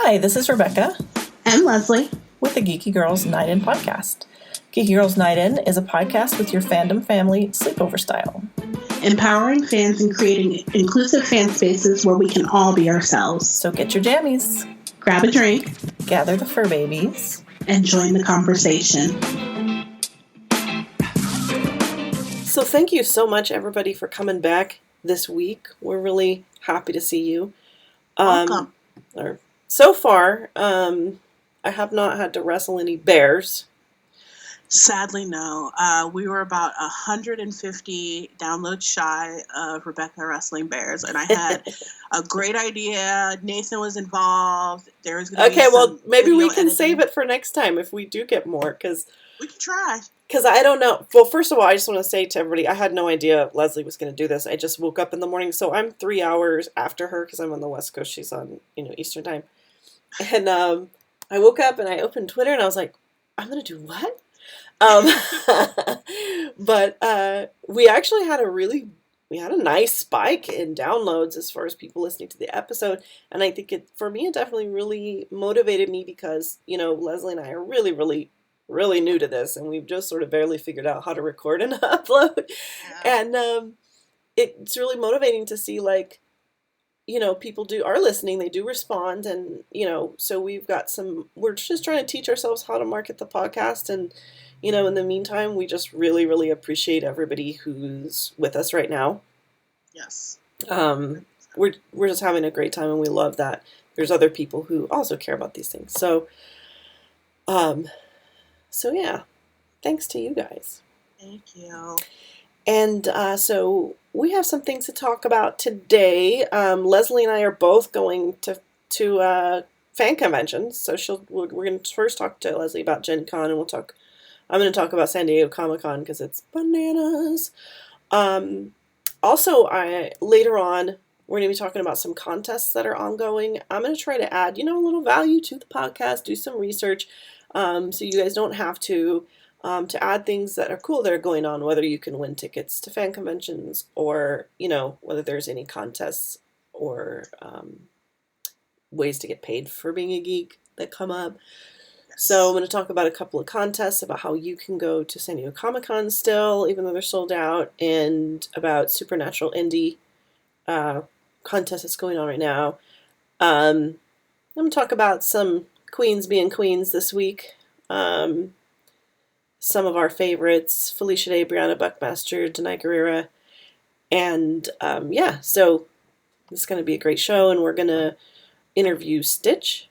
Hi, this is Rebecca. And Leslie. With the Geeky Girls Night In podcast. Geeky Girls Night In is a podcast with your fandom family sleepover style. Empowering fans and creating inclusive fan spaces where we can all be ourselves. So get your jammies. Grab a drink. Gather the fur babies. And join the conversation. So thank you so much, everybody, for coming back this week. We're really happy to see you. Welcome. So far, I have not had to wrestle any bears. Sadly, no. We were about 150 downloads shy of Rebecca wrestling bears, and I had a great idea. Nathan was involved. There was going to be well, maybe we can editing. save it for next time if we do get more, because we can try. Because I don't know. Well, first of all, I just want to say to everybody, I had no idea Leslie was going to do this. I just woke up in the morning, so I'm 3 hours after her because I'm on the West Coast. She's on, Eastern time. And I woke up and I opened Twitter and I was like, I'm going to do what? But we actually had a nice spike in downloads as far as people listening to the episode. And I think it definitely really motivated me because, Leslie and I are really, really, really new to this. And we've just sort of barely figured out how to record and upload. Yeah. And it's really motivating to see, people are listening, they do respond, and, so we're just trying to teach ourselves how to market the podcast, and, in the meantime, we just really, really appreciate everybody who's with us right now. Yes. We're just having a great time, and we love that there's other people who also care about these things, so yeah, thanks to you guys. Thank you. And so we have some things to talk about today. Leslie and I are both going to fan conventions. So we're going to first talk to Leslie about Gen Con, and I'm going to talk about San Diego Comic-Con because it's bananas. Also, later on, we're going to be talking about some contests that are ongoing. I'm going to try to add, a little value to the podcast, do some research, so you guys don't have to add things that are cool that are going on, whether you can win tickets to fan conventions or, whether there's any contests or ways to get paid for being a geek that come up. Yes. So I'm going to talk about a couple of contests, about how you can go to San Diego Comic-Con still, even though they're sold out, and about Supernatural Indie contest that's going on right now. I'm going to talk about some queens being queens this week. Some of our favorites, Felicia Day, Brianna Buckmaster, Denai Guerrera. And so this is going to be a great show, and we're going to interview Stitch,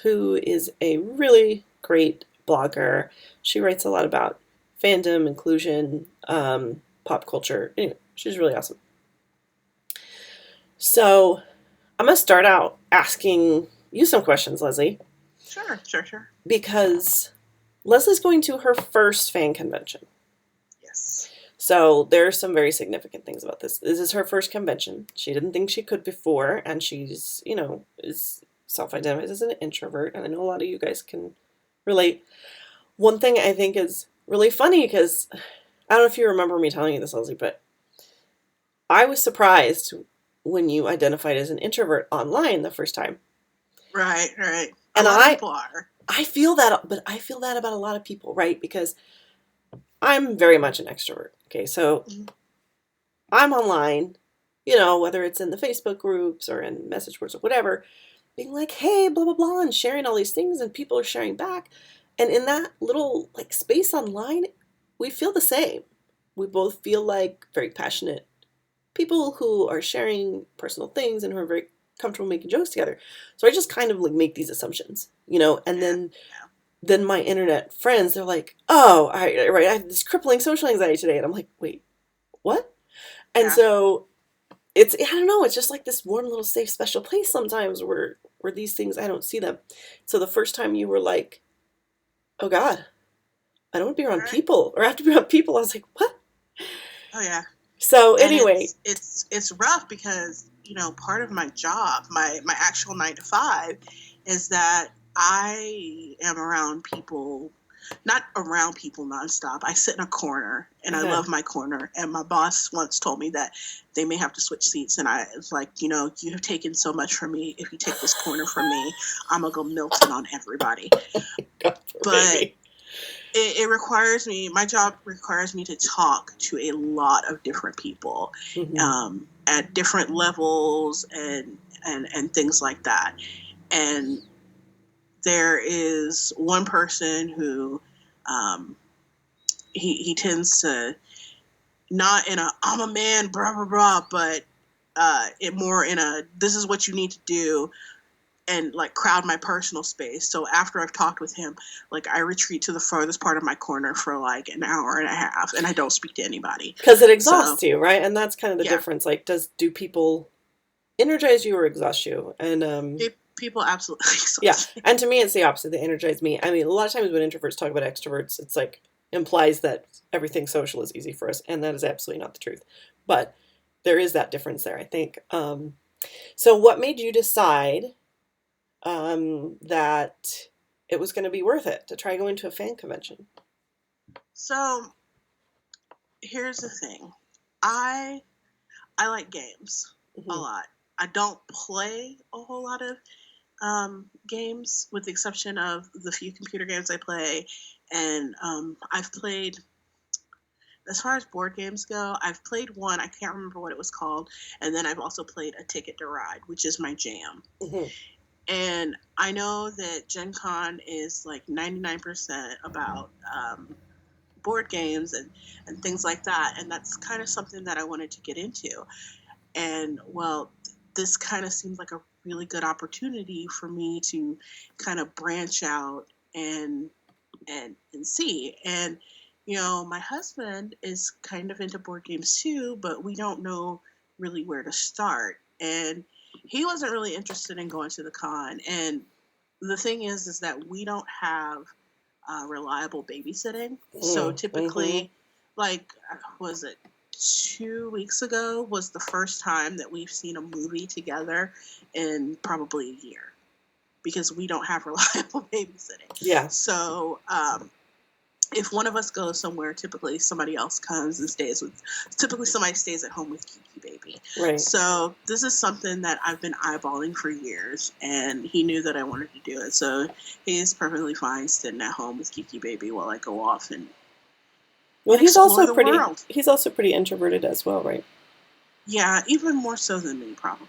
who is a really great blogger. She writes a lot about fandom, inclusion, pop culture. Anyway, she's really awesome. So I'm going to start out asking you some questions, Leslie. Sure. Because Leslie's going to her first fan convention. Yes. So there are some very significant things about this. This is her first convention. She didn't think she could before, and she's, is self-identified as an introvert, and I know a lot of you guys can relate. One thing I think is really funny, because I don't know if you remember me telling you this, Leslie, but I was surprised when you identified as an introvert online the first time. Right. And a lot of people are. I feel that, but I feel that about a lot of people, right? Because I'm very much an extrovert. Okay, so I'm online, whether it's in the Facebook groups or in message boards or whatever, being like, hey, blah, blah, blah, and sharing all these things, and people are sharing back. And in that little space online, we feel the same. We both feel like very passionate people who are sharing personal things and who are very comfortable making jokes together. So I just kind of make these assumptions, and then my internet friends, they're like, oh, I have this crippling social anxiety today. And I'm like, wait, what? And so I don't know, it's just like this warm little safe special place sometimes where these things, I don't see them. So the first time you were like, oh God, I don't want to be around people, or I have to be around people, I was like, what? Oh yeah. So anyway, it's rough because, part of my job, my actual 9 to 5 is that I am around people not around people nonstop. I sit in a corner, and I love my corner. And my boss once told me that they may have to switch seats. And I was like, you know, you have taken so much from me. If you take this corner from me, I'm going to go Milton on everybody. God, but it requires me, my job requires me to talk to a lot of different people at different levels and things like that. And there is one person who he tends to, not in a I'm a man blah blah blah, but it more in a this is what you need to do, and like crowd my personal space. So after I've talked with him, like I retreat to the farthest part of my corner for like an hour and a half, and I don't speak to anybody because it exhausts you, right? And that's kind of the difference. Like, do people energize you or exhaust you? And people absolutely exhaust me. And to me, it's the opposite. They energize me. I mean, a lot of times when introverts talk about extroverts, it's like implies that everything social is easy for us, and that is absolutely not the truth. But there is that difference there, I think. So what made you decide that it was going to be worth it to try going to a fan convention? So here's the thing. I like games a lot. I don't play a whole lot of games, with the exception of the few computer games I play. And I've played, as far as board games go, I've played one. I can't remember what it was called. And then I've also played A Ticket to Ride, which is my jam. And I know that Gen Con is like 99% about board games and things like that. And that's kind of something that I wanted to get into. And well, this kind of seemed like a really good opportunity for me to kind of branch out and see. And you know, my husband is kind of into board games too, but we don't know really where to start. And he wasn't really interested in going to the con. And the thing is that we don't have reliable babysitting. So typically, like, was it 2 weeks ago was the first time that we've seen a movie together in probably a year, because we don't have reliable babysitting. Yeah. So if one of us goes somewhere, typically somebody else comes and stays with. Typically, somebody stays at home with Kiki Baby. Right. So this is something that I've been eyeballing for years, and he knew that I wanted to do it. So he's perfectly fine sitting at home with Kiki Baby while I go off and. Well, he's also pretty. World. He's also pretty introverted as well, right? Yeah, even more so than me, probably,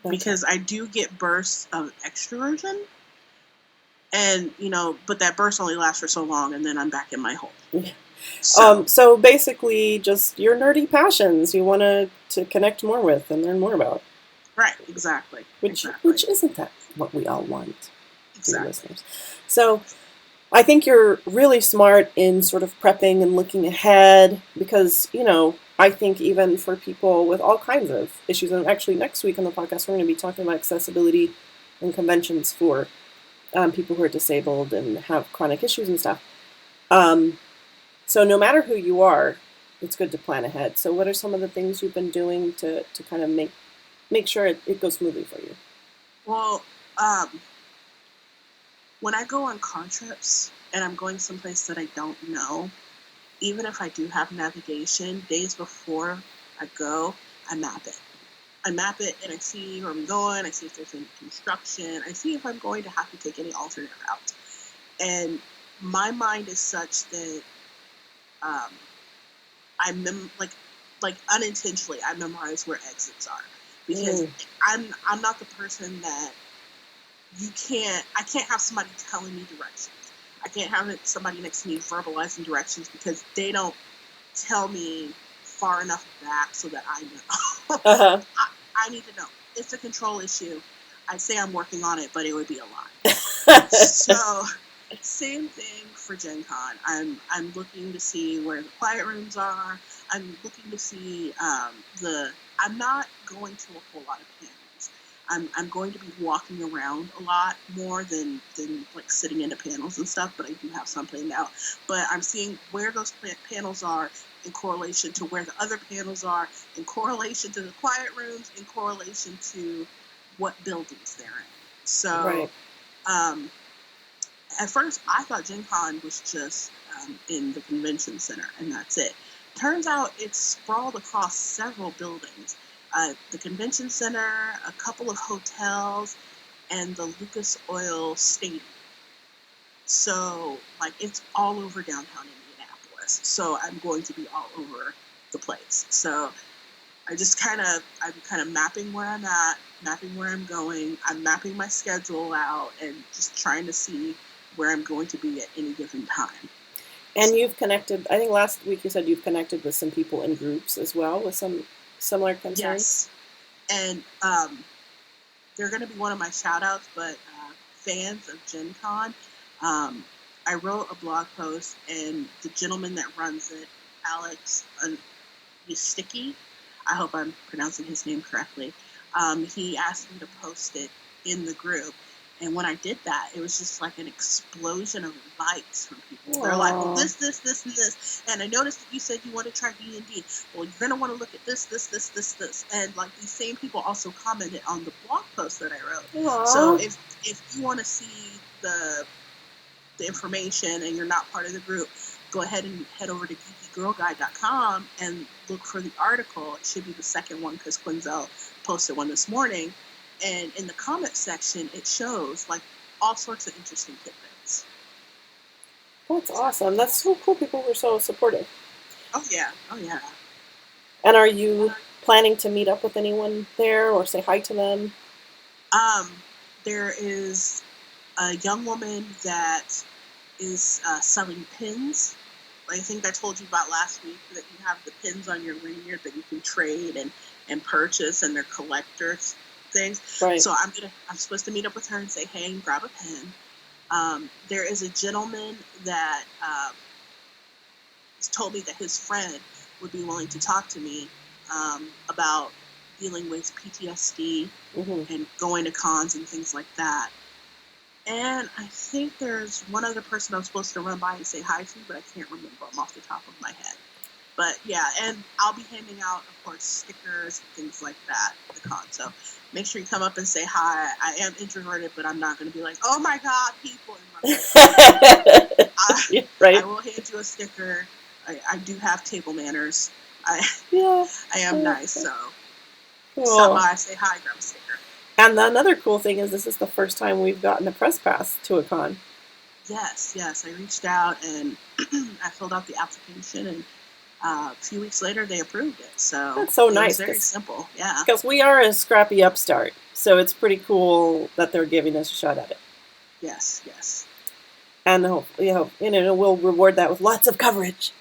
because I do get bursts of extroversion. And, you know, but that burst only lasts for so long, and then I'm back in my hole. So basically just your nerdy passions you want to connect more with and learn more about. Right, exactly. Which isn't that what we all want, exactly. Listeners. So I think you're really smart in sort of prepping and looking ahead, because, you know, I think even for people with all kinds of issues, and actually next week on the podcast we're going to be talking about accessibility and conventions for people who are disabled and have chronic issues and stuff. So no matter who you are, it's good to plan ahead. So what are some of the things you've been doing to kind of make sure it goes smoothly for you? Well, when I go on con trips and I'm going someplace that I don't know, even if I do have navigation, days before I go, I map it. I map it and I see where I'm going. I see if there's any construction. I see if I'm going to have to take any alternate routes. And my mind is such that like unintentionally I memorize where exits are, because I'm not the person that I can't have somebody telling me directions. I can't have somebody next to me verbalizing directions, because they don't tell me far enough back so that I know. I need to know. It's a control issue. I'd say I'm working on it, but it would be a lot. So, same thing for Gen Con. I'm looking to see where the quiet rooms are. I'm looking to see I'm not going to a whole lot of panels. I'm going to be walking around a lot more than like sitting into panels and stuff, but I do have some planned out. But I'm seeing where those panels are in correlation to where the other panels are, in correlation to the quiet rooms, in correlation to what buildings they're in. So, At first, I thought Gen Con was just in the convention center, and that's it. Turns out it's sprawled across several buildings. The convention center, a couple of hotels, and the Lucas Oil Stadium. So, like, it's all over downtown Indianapolis. So I'm going to be all over the place. So I'm kind of mapping where I'm at, mapping where I'm going. I'm mapping my schedule out and just trying to see where I'm going to be at any given time. And you've connected, I think last week you said you've connected with some people in groups as well with some similar concerns. Yes. And they're going to be one of my shout outs, but fans of Gen Con, I wrote a blog post, and the gentleman that runs it, Alex Sticky, I hope I'm pronouncing his name correctly, he asked me to post it in the group. And when I did that, it was just like an explosion of likes from people. They're like, well, this, and this. And I noticed that you said you want to try D&D. Well, you're going to want to look at this. And like these same people also commented on the blog post that I wrote. Aww. So if you want to see the information and you're not part of the group, go ahead and head over to geekygirlguide.com and look for the article. It should be the second one because Quinzel posted one this morning. And in the comment section, it shows like all sorts of interesting tidbits. That's awesome. That's so cool. People were so supportive. Oh yeah. And are you planning to meet up with anyone there or say hi to them? There is a young woman that is selling pins. I think I told you about last week that you have the pins on your lanyard that you can trade and purchase, and they're collectors things. Right. So I'm supposed to meet up with her and say hey and grab a pen. There is a gentleman that told me that his friend would be willing to talk to me about dealing with PTSD and going to cons and things like that. And I think there's one other person I'm supposed to run by and say hi to, but I can't remember them off the top of my head. But yeah, and I'll be handing out, of course, stickers and things like that at the con. So make sure you come up and say hi. I am introverted, but I'm not going to be like, oh my God, people. Right. I will hand you a sticker. I do have table manners. I am nice, so stop by, say hi, grab a sticker. And another cool thing is this is the first time we've gotten a press pass to a con. Yes. I reached out and I filled out the application, and a few weeks later they approved it. So that's so nice. It was very simple, yeah. Because we are a scrappy upstart, so it's pretty cool that they're giving us a shot at it. Yes. And hopefully, we'll reward that with lots of coverage.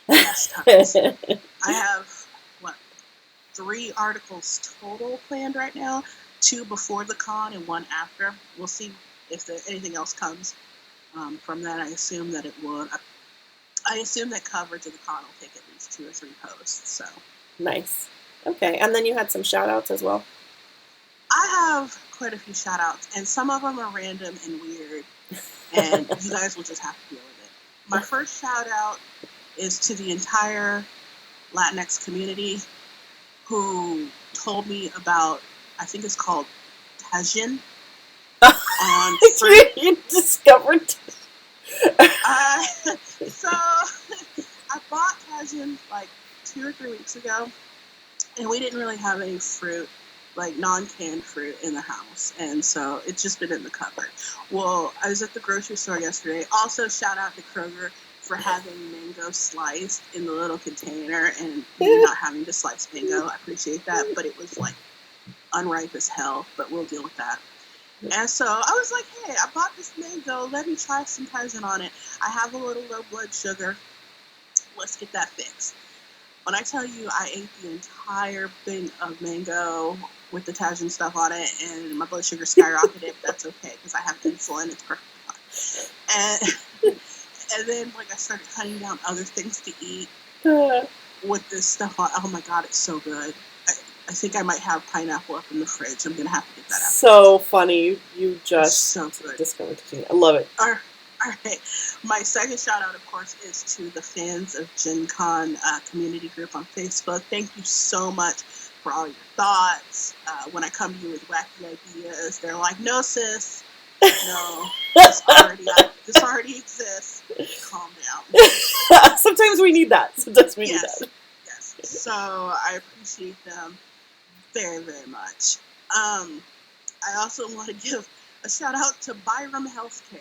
Yes, I have 3 articles total planned right now. 2 before the con and 1 after. We'll see if anything else comes from that. I assume that it would. I assume that coverage of the con will take at least 2 or 3 posts. So nice. Okay, and then you had some shout outs as well? I have quite a few shout outs, and some of them are random and weird, and you guys will just have to deal with it. My first shout out is to the entire Latinx community who told me about, I think it's called Tajin. On you discovered. So I bought Tajin like 2 or 3 weeks ago, and we didn't really have any fruit, like non-canned fruit in the house, and so it's just been in the cupboard. Well, I was at the grocery store yesterday. Also, shout out to Kroger for having mango sliced in the little container and me not having to slice mango. I appreciate that, but it was like unripe as hell, but we'll deal with that. And so I was like, hey, I bought this mango. Let me try some Tajin on it. I have a little low blood sugar. Let's get that fixed. When I tell you I ate the entire thing of mango with the Tajin stuff on it, and my blood sugar skyrocketed, but that's okay because I have insulin. It's perfectly fine. And then like I started cutting down other things to eat with this stuff on. Oh my God, it's so good. I think I might have pineapple up in the fridge. I'm gonna have to get that out. So funny. You just discovered it. I love it. All right. My second shout out, of course, is to the fans of Gen Con community group on Facebook. Thank you so much for all your thoughts. When I come to you with wacky ideas, they're like, no, sis, No, this already exists. Calm down. Sometimes we need that. Sometimes we need Yes, that. yes. So I appreciate them very, very much. I also want to give a shout out to Byram Healthcare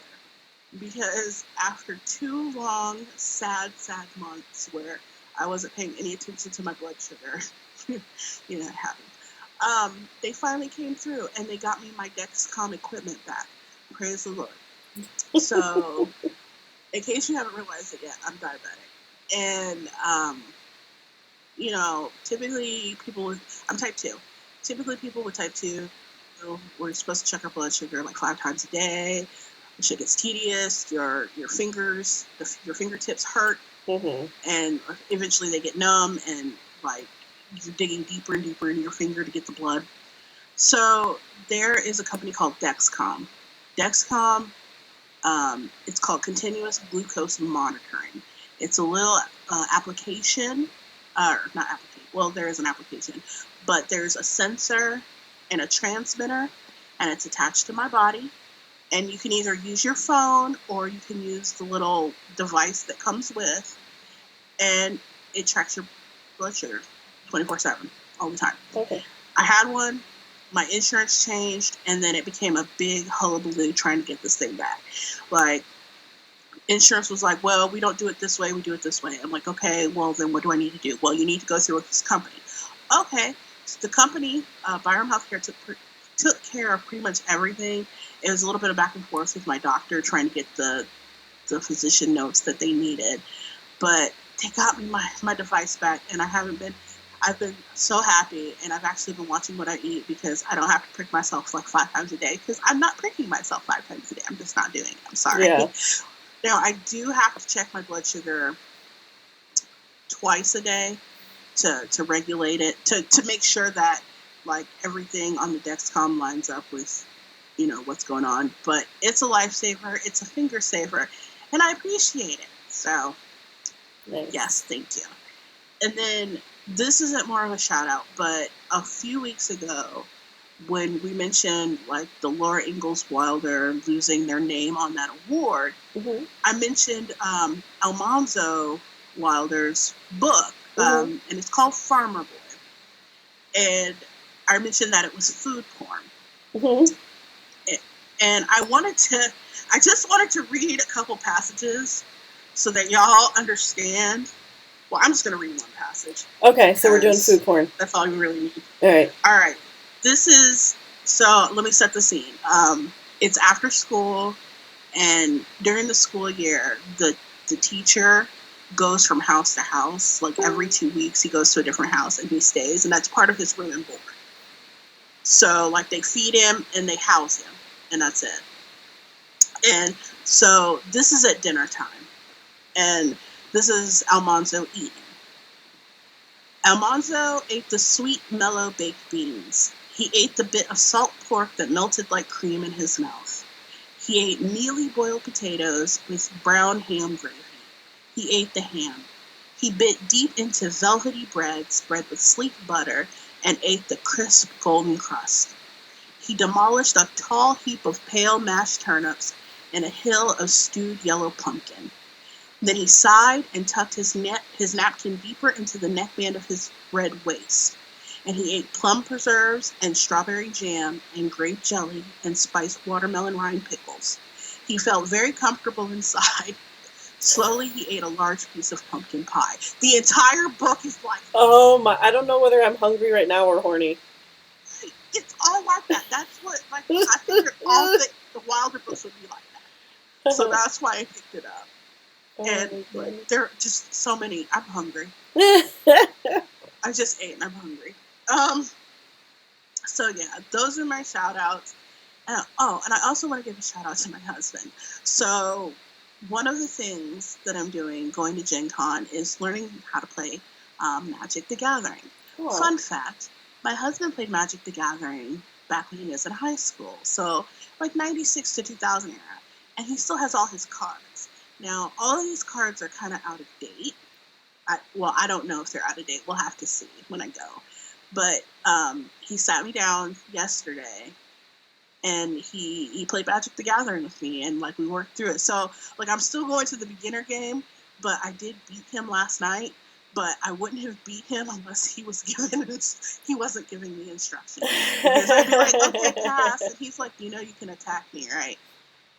because after 2 long, sad months where I wasn't paying any attention to my blood sugar, you know, it happened. They finally came through and they got me my Dexcom equipment back. Praise the Lord. So, in case you haven't realized it yet, I'm diabetic. And, you know, typically people with, I'm type 2. Typically people with type 2, we're supposed to check our blood sugar like 5 times a day. The shit gets tedious. Your fingers, your fingertips hurt, and eventually they get numb, and like you're digging deeper and deeper into your finger to get the blood. So there is a company called Dexcom. Dexcom, it's called Continuous Glucose Monitoring. It's a little application, or not application. Well, there is an application, but there's a sensor and a transmitter, and it's attached to my body. And you can either use your phone or you can use the little device that comes with, and it tracks your blood sugar 24/7, all the time. Okay. I had one, my insurance changed, and then it became a big hullabaloo trying to get this thing back. Like, insurance was like, well, we don't do it this way, we do it this way. I'm like, okay, well, then what do I need to do? Well, you need to go through with this company. Okay, so the company, Byram Healthcare, took care of pretty much everything. It was a little bit of back and forth with my doctor trying to get the physician notes that they needed. But they got me my device back, and I've been so happy, and I've actually been watching what I eat because I don't have to prick myself like 5 times a day, because I'm not pricking myself 5 times a day. I'm just not doing it. I'm sorry. Yeah. Now, I do have to check my blood sugar twice a day to regulate it, to make sure that like everything on the Dexcom lines up with, you know, what's going on. But it's a lifesaver. It's a finger saver, and I appreciate it. So, Nice. yes, thank you. And then this isn't more of a shout out, but a few weeks ago, when we mentioned like the Laura Ingalls Wilder losing their name on that award, I mentioned Almanzo Wilder's book, and it's called Farmer Boy. And I mentioned that it was food porn. And I just wanted to read a couple passages so that y'all understand. Well, I'm just going to read one passage. Okay, so we're doing food porn. That's all you really need. All right. All right. So let me set the scene. It's after school, and during the school year, the teacher goes from house to house. Like every 2 weeks, he goes to a different house and he stays, and that's part of his room and board. So like they feed him and they house him, and that's it. And so this is at dinner time, and this is Almanzo eating. Almanzo ate the sweet, mellow baked beans. He ate the bit of salt pork that melted like cream in his mouth. He ate mealy boiled potatoes with brown ham gravy. He ate the ham. He bit deep into velvety bread spread with sleek butter and ate the crisp golden crust. He demolished a tall heap of pale mashed turnips and a hill of stewed yellow pumpkin. Then he sighed and tucked his napkin deeper into the neckband of his red waist. And he ate plum preserves and strawberry jam and grape jelly and spiced watermelon rind pickles. He felt very comfortable inside. Slowly, he ate a large piece of pumpkin pie. The entire book is like this. Oh my! I don't know whether I'm hungry right now or horny. It's all like that. That's what, like, I figured all the Wilder books would be like that. So that's why I picked it up. And like, there are just so many. I'm hungry. I just ate and I'm hungry. So yeah, those are my shout outs. And I also want to give a shout out to my husband. So one of the things that I'm doing going to Gen Con is learning how to play Magic the Gathering. Cool. Fun fact, my husband played Magic the Gathering back when he was in high school. So like 96 to 2000 era. And he still has all his cards. Now, all of these cards are kind of out of date. I don't know if they're out of date. We'll have to see when I go. But he sat me down yesterday and he played Magic the Gathering with me, and like we worked through it. So like I'm still going to the beginner game, but I did beat him last night. But I wouldn't have beat him unless he wasn't giving me instructions. Because I'd be like, okay, pass, and he's like, you can attack me, right?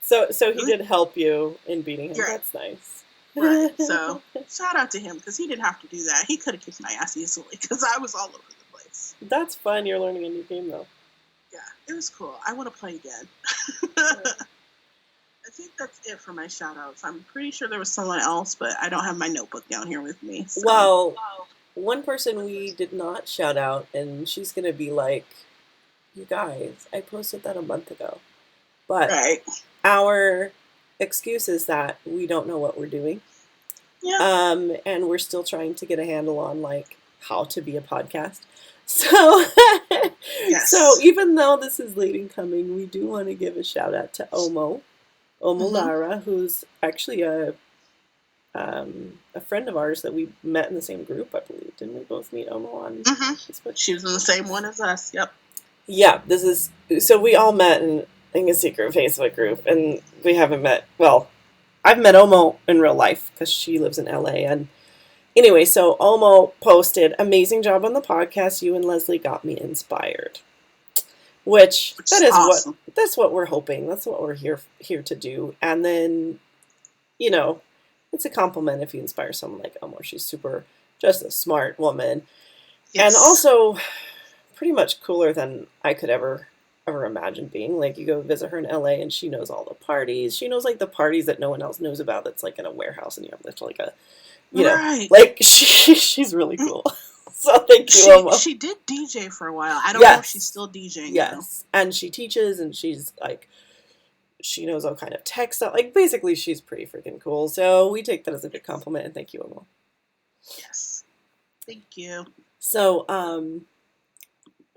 So he did help you in beating him. Right. That's nice. Right. So shout out to him, because he didn't have to do that. He could have kicked my ass easily, because I was all over the place. That's fun. You're learning a new game, though. Yeah, it was cool. I want to play again. I think that's it for my shout outs. I'm pretty sure there was someone else, but I don't have my notebook down here with me. So. Well, one person we did not shout out, and she's going to be like, you guys, I posted that a month ago. But our excuse is that we don't know what we're doing. Yeah. And we're still trying to get a handle on, like, how to be a podcast. So, yes. So even though this is late in coming, we do want to give a shout out to Omo Lara, who's actually a friend of ours that we met in the same group, I believe. Didn't we both meet Omo on Facebook? She was in the same one as us. Yep. Yeah, so we all met in a secret Facebook group, and we haven't met. Well, I've met Omo in real life because she lives in LA, and anyway, so Omo posted, amazing job on the podcast. You and Leslie got me inspired. Which that is awesome. That's what we're hoping. That's what we're here to do. And then, it's a compliment if you inspire someone like Omo. She's just a smart woman. Yes. And also pretty much cooler than I could ever imagine being. Like, you go visit her in LA and she knows all the parties. She knows, like, the parties that no one else knows about that's, like, in a warehouse, and you have to, like, like, she's really cool. So thank you, Omo. She did DJ for a while. I don't know if she's still DJing. Yes, and she teaches, and she's, like, she knows all kind of tech stuff. Like, basically, she's pretty freaking cool. So we take that as a good compliment, and thank you, Omo. Yes. Thank you. So,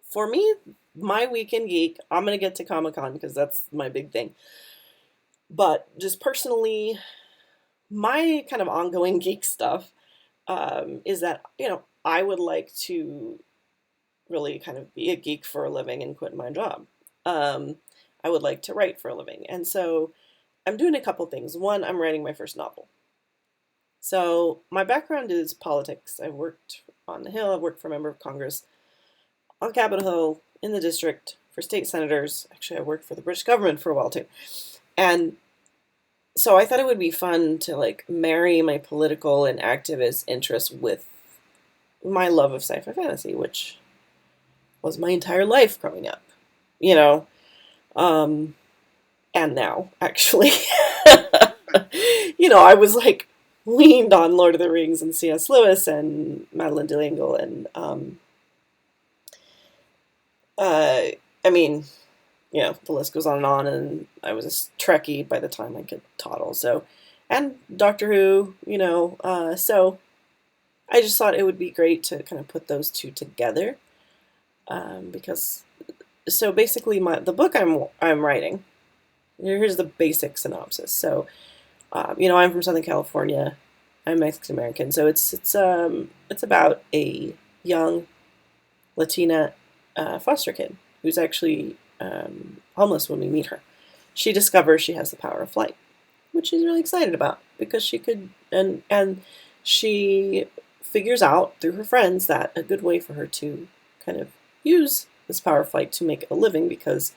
for me, my weekend geek, I'm going to get to Comic-Con because that's my big thing. But just personally, my kind of ongoing geek stuff is that, I would like to really kind of be a geek for a living and quit my job. I would like to write for a living. And so I'm doing a couple things. One, I'm writing my first novel. So my background is politics. I've worked on the Hill. I've worked for a member of Congress on Capitol Hill, in the district, for state senators. Actually, I worked for the British government for a while, too. And so I thought it would be fun to, like, marry my political and activist interests with my love of sci-fi fantasy, which was my entire life growing up, and now, actually. I was, like, leaned on Lord of the Rings and C.S. Lewis and Madeleine D'Engle, and, the list goes on, and I was a Trekkie by the time I could toddle, so, and Doctor Who, so I just thought it would be great to kind of put those two together, because, so basically the book I'm writing, here's the basic synopsis. So, I'm from Southern California. I'm Mexican American, so it's about a young Latina foster kid who's actually homeless when we meet her. She discovers she has the power of flight, which she's really excited about because she could, and she figures out through her friends that a good way for her to kind of use this power of flight to make a living, because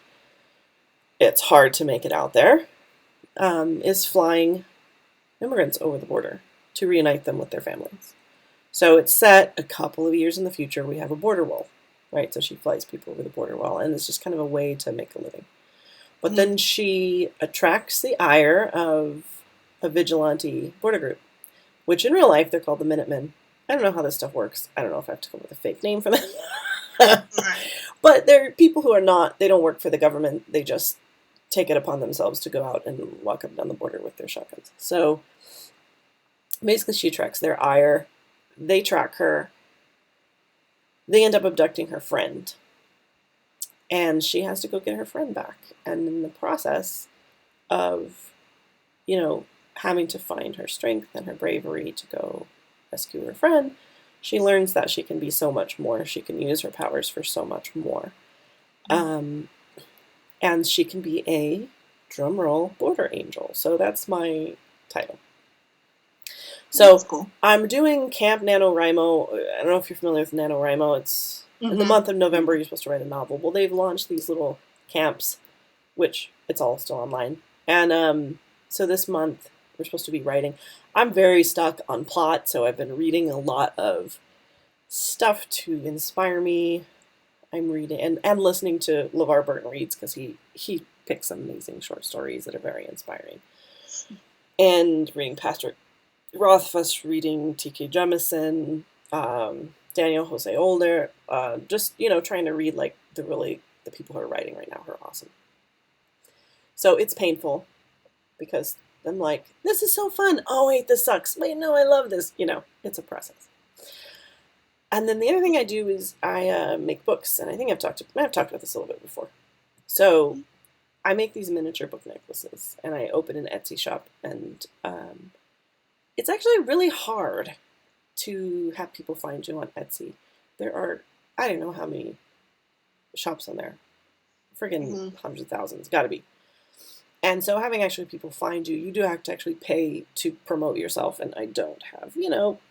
it's hard to make it out there, is flying immigrants over the border to reunite them with their families. So it's set a couple of years in the future. We have a border wall, right? So she flies people over the border wall, and it's just kind of a way to make a living. But then she attracts the ire of a vigilante border group, which in real life they're called the Minutemen. I don't know how this stuff works. I don't know if I have to come up with a fake name for them. But they're people who they don't work for the government. They just take it upon themselves to go out and walk up and down the border with their shotguns. So basically she attracts their ire. They track her. They end up abducting her friend. And she has to go get her friend back. And in the process of, having to find her strength and her bravery to go rescue her friend, she learns that she can be so much more. She can use her powers for so much more. And she can be a, drumroll, border angel. So that's my title. So That's cool. I'm doing Camp NaNoWriMo. I don't know if you're familiar with NaNoWriMo. It's in the month of November, you're supposed to write a novel. Well, they've launched these little camps, which it's all still online. And so this month, we're supposed to be writing. I'm very stuck on plot, so I've been reading a lot of stuff to inspire me. I'm reading and listening to LeVar Burton reads, because he picks some amazing short stories that are very inspiring. And reading Patrick Rothfuss, reading T.K. Jemisin, Daniel Jose Older, just, trying to read like the people who are writing right now who are awesome. So it's painful because I'm like, this is so fun. Oh, wait, this sucks. Wait, no, I love this. It's a process. And then the other thing I do is I make books, and I think I've talked about this a little bit before. So I make these miniature book necklaces, and I open an Etsy shop, and it's actually really hard to have people find you on Etsy. There are, I don't know how many shops on there. Friggin' hundreds of thousands. Gotta be. And so having actually people find you, you do have to actually pay to promote yourself, and I don't have,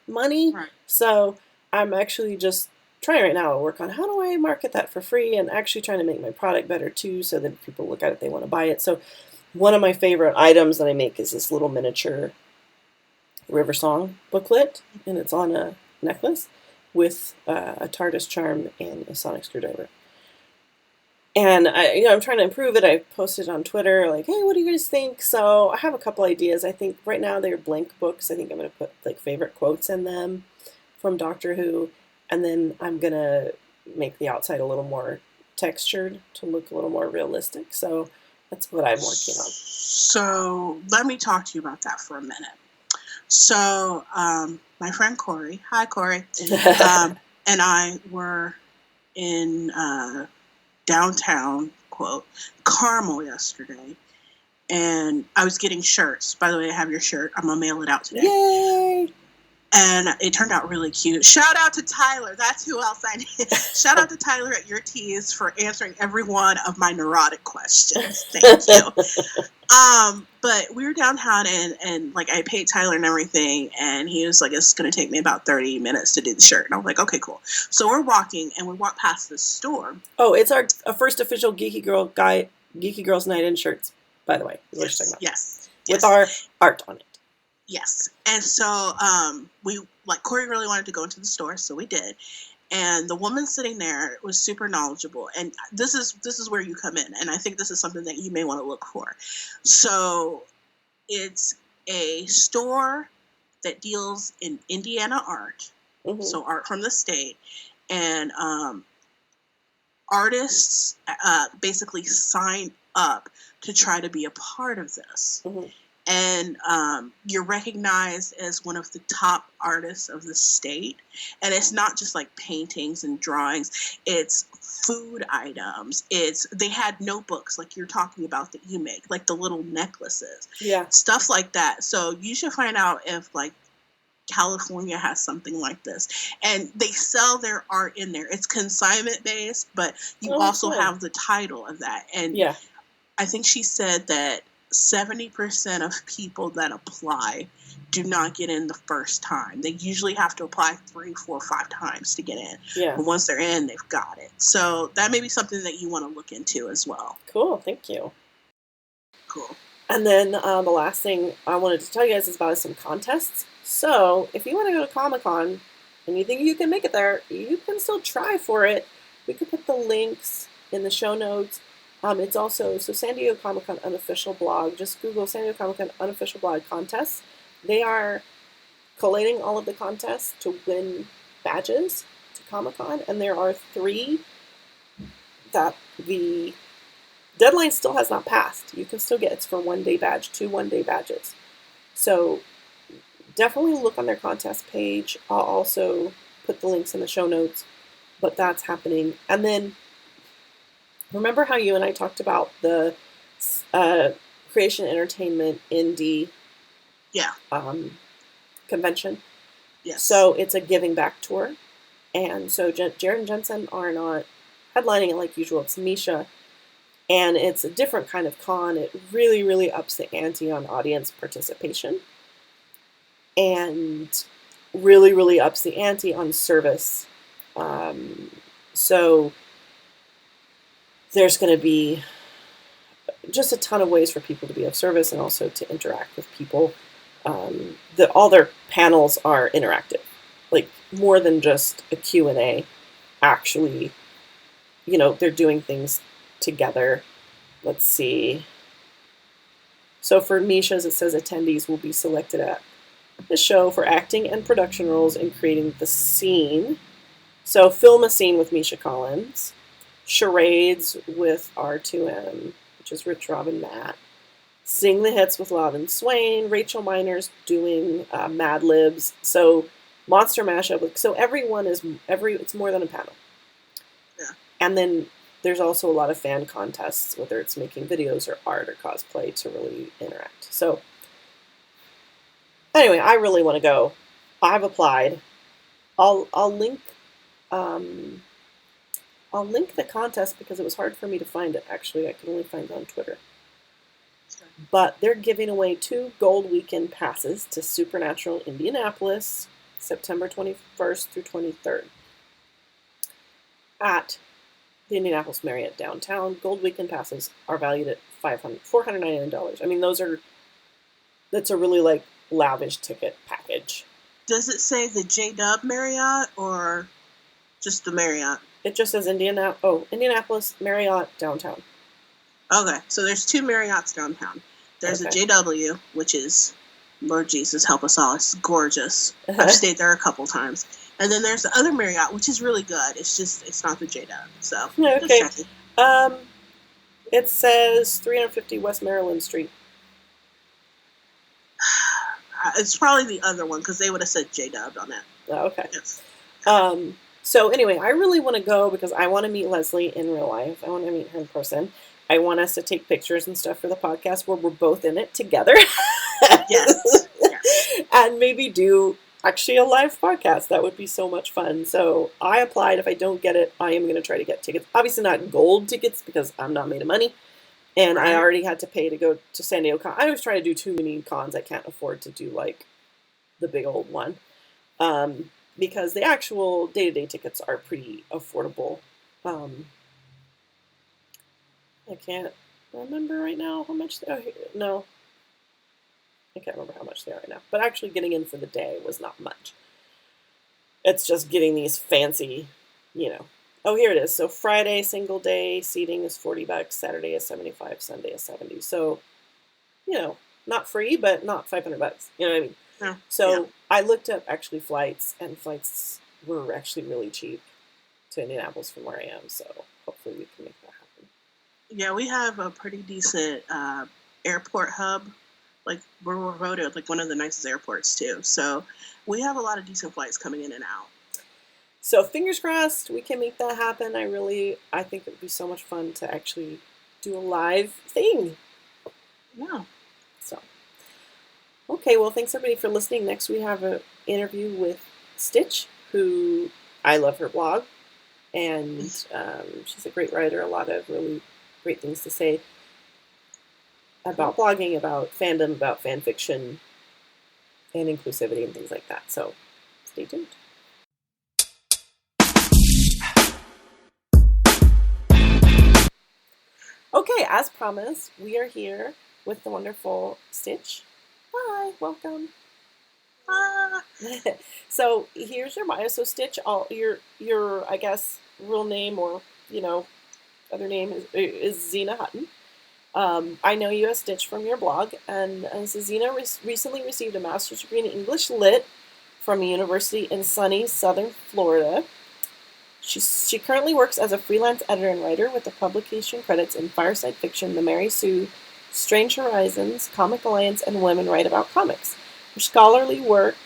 money. Right. So I'm actually just trying right now to work on how do I market that for free, and actually trying to make my product better too, so that if people look at it, they want to buy it. So one of my favorite items that I make is this little miniature River Song booklet, and it's on a necklace with a TARDIS charm and a sonic screwdriver. And I'm trying to improve it. I posted on Twitter, like, hey, what do you guys think? So I have a couple ideas. I think right now they're blank books. I think I'm going to put like favorite quotes in them from Doctor Who. And then I'm going to make the outside a little more textured to look a little more realistic. So that's what I'm working on. So let me talk to you about that for a minute. So my friend Corey, hi Corey, and I were in downtown, quote, Carmel yesterday, and I was getting shirts. By the way, I have your shirt. I'm going to mail it out today. Yay! And it turned out really cute. Shout out to Tyler. That's who else I need. Shout out to Tyler at Your Tees for answering every one of my neurotic questions. Thank you. But we were downtown and like I paid Tyler and everything, and he was like, it's going to take me about 30 minutes to do the shirt. And I was like, okay, cool. So we're walking, and we walk past this store. Oh, it's our first official Geeky Girls Night in shirts, by the way. Yes. With our art on it. Yes. And so Corey really wanted to go into the store, so we did. And the woman sitting there was super knowledgeable. And this is where you come in. And I think this is something that you may want to look for. So it's a store that deals in Indiana art. Mm-hmm. So art from the state. And artists basically sign up to try to be a part of this. Mm-hmm. And you're recognized as one of the top artists of the state. And it's not just like paintings and drawings. It's food items. They had notebooks like you're talking about that you make, like the little necklaces. Yeah. Stuff like that. So you should find out if like California has something like this. And they sell their art in there. It's consignment based, but you also have the title of that. And yeah. I think she said that 70% of people that apply do not get in the first time. They usually have to apply 3, 4, 5 times to get in. Yeah. But once they're in, they've got it. So that may be something that you want to look into as well. Cool. Thank you. Cool. And then the last thing I wanted to tell you guys is about some contests. So if you want to go to Comic-Con and you think you can make it there, you can still try for it. We could put the links in the show notes. It's also, San Diego Comic-Con unofficial blog. Just Google San Diego Comic-Con unofficial blog contests. They are collating all of the contests to win badges to Comic-Con. And there are 3 that the deadline still has not passed. You can still get, it's for 1-day badge, 2 1-day badges. So definitely look on their contest page. I'll also put the links in the show notes, but that's happening. And then remember how you and I talked about the Creation Entertainment Indie convention? Yes. So it's a giving back tour. And so Jared and Jensen are not headlining it like usual. It's Misha. And it's a different kind of con. It really, really ups the ante on audience participation. And really, really ups the ante on service. So there's going to be just a ton of ways for people to be of service and also to interact with people. All their panels are interactive, like more than just a Q&A. Actually, they're doing things together. Let's see. So for Mishas, it says attendees will be selected at the show for acting and production roles in creating the scene. So film a scene with Misha Collins, charades with R2M, which is Rich, Rob, and Matt, sing the hits with Loudon Swain, Rachel Miner's doing Mad Libs, so monster mashup. So it's more than a panel. Yeah. And then there's also a lot of fan contests, whether it's making videos or art or cosplay, to really interact. So anyway, I really want to go. I've applied. I'll link the contest because it was hard for me to find it. Actually, I could only find it on Twitter. Okay. But they're giving away 2 gold weekend passes to Supernatural Indianapolis, September 21st through 23rd at the Indianapolis Marriott downtown. Gold weekend passes are valued at $499. I mean, that's a really lavish ticket package. Does it say the J-Dub Marriott or just the Marriott? It just says Indianapolis Marriott downtown. Okay, so there's 2 Marriotts downtown. There's a JW, which is, Lord Jesus, help us all, it's gorgeous. I've stayed there a couple times. And then there's the other Marriott, which is really good. It's not the JW. So, okay. Just checking. It says 350 West Maryland Street. It's probably the other one, because they would have said JW on it. Oh, okay. Yes. So anyway, I really want to go because I want to meet Leslie in real life. I want to meet her in person. I want us to take pictures and stuff for the podcast where we're both in it together. Yes. And maybe do actually a live podcast. That would be so much fun. So I applied. If I don't get it, I am going to try to get tickets. Obviously not gold tickets because I'm not made of money. And I already had to pay to go to San Diego Con. I was trying to do too many cons. I can't afford to do the big old one. Because the actual day-to-day tickets are pretty affordable. I can't remember right now how much they are. No. I can't remember how much they are right now. But actually getting in for the day was not much. It's just getting these fancy, Oh, here it is. So Friday, single day seating is $40. Saturday is $75. Sunday is $70. So, not free, but not $500. You know what I mean? Yeah. So I looked up actually flights, and flights were actually really cheap to Indianapolis from where I am. So hopefully we can make that happen. Yeah, we have a pretty decent airport hub. We're voted one of the nicest airports too. So we have a lot of decent flights coming in and out. So fingers crossed we can make that happen. I think it would be so much fun to actually do a live thing. Yeah. So, okay, well, thanks everybody for listening. Next we have an interview with Stitch, who I love her blog, and she's a great writer. A lot of really great things to say about blogging, about fandom, about fan fiction, and inclusivity and things like that. So stay tuned. Okay, as promised, we are here with the wonderful Stitch. Hi, welcome. So here's your bio. So Stitch, your I guess real name or other name is Zena Hutton. I know you as Stitch from your blog, and so Zena recently received a master's degree in English Lit from a university in sunny southern Florida. She currently works as a freelance editor and writer with the publication credits in Fireside Fiction, The Mary Sue, Strange Horizons, Comic Alliance, and Women Write About Comics. Her scholarly work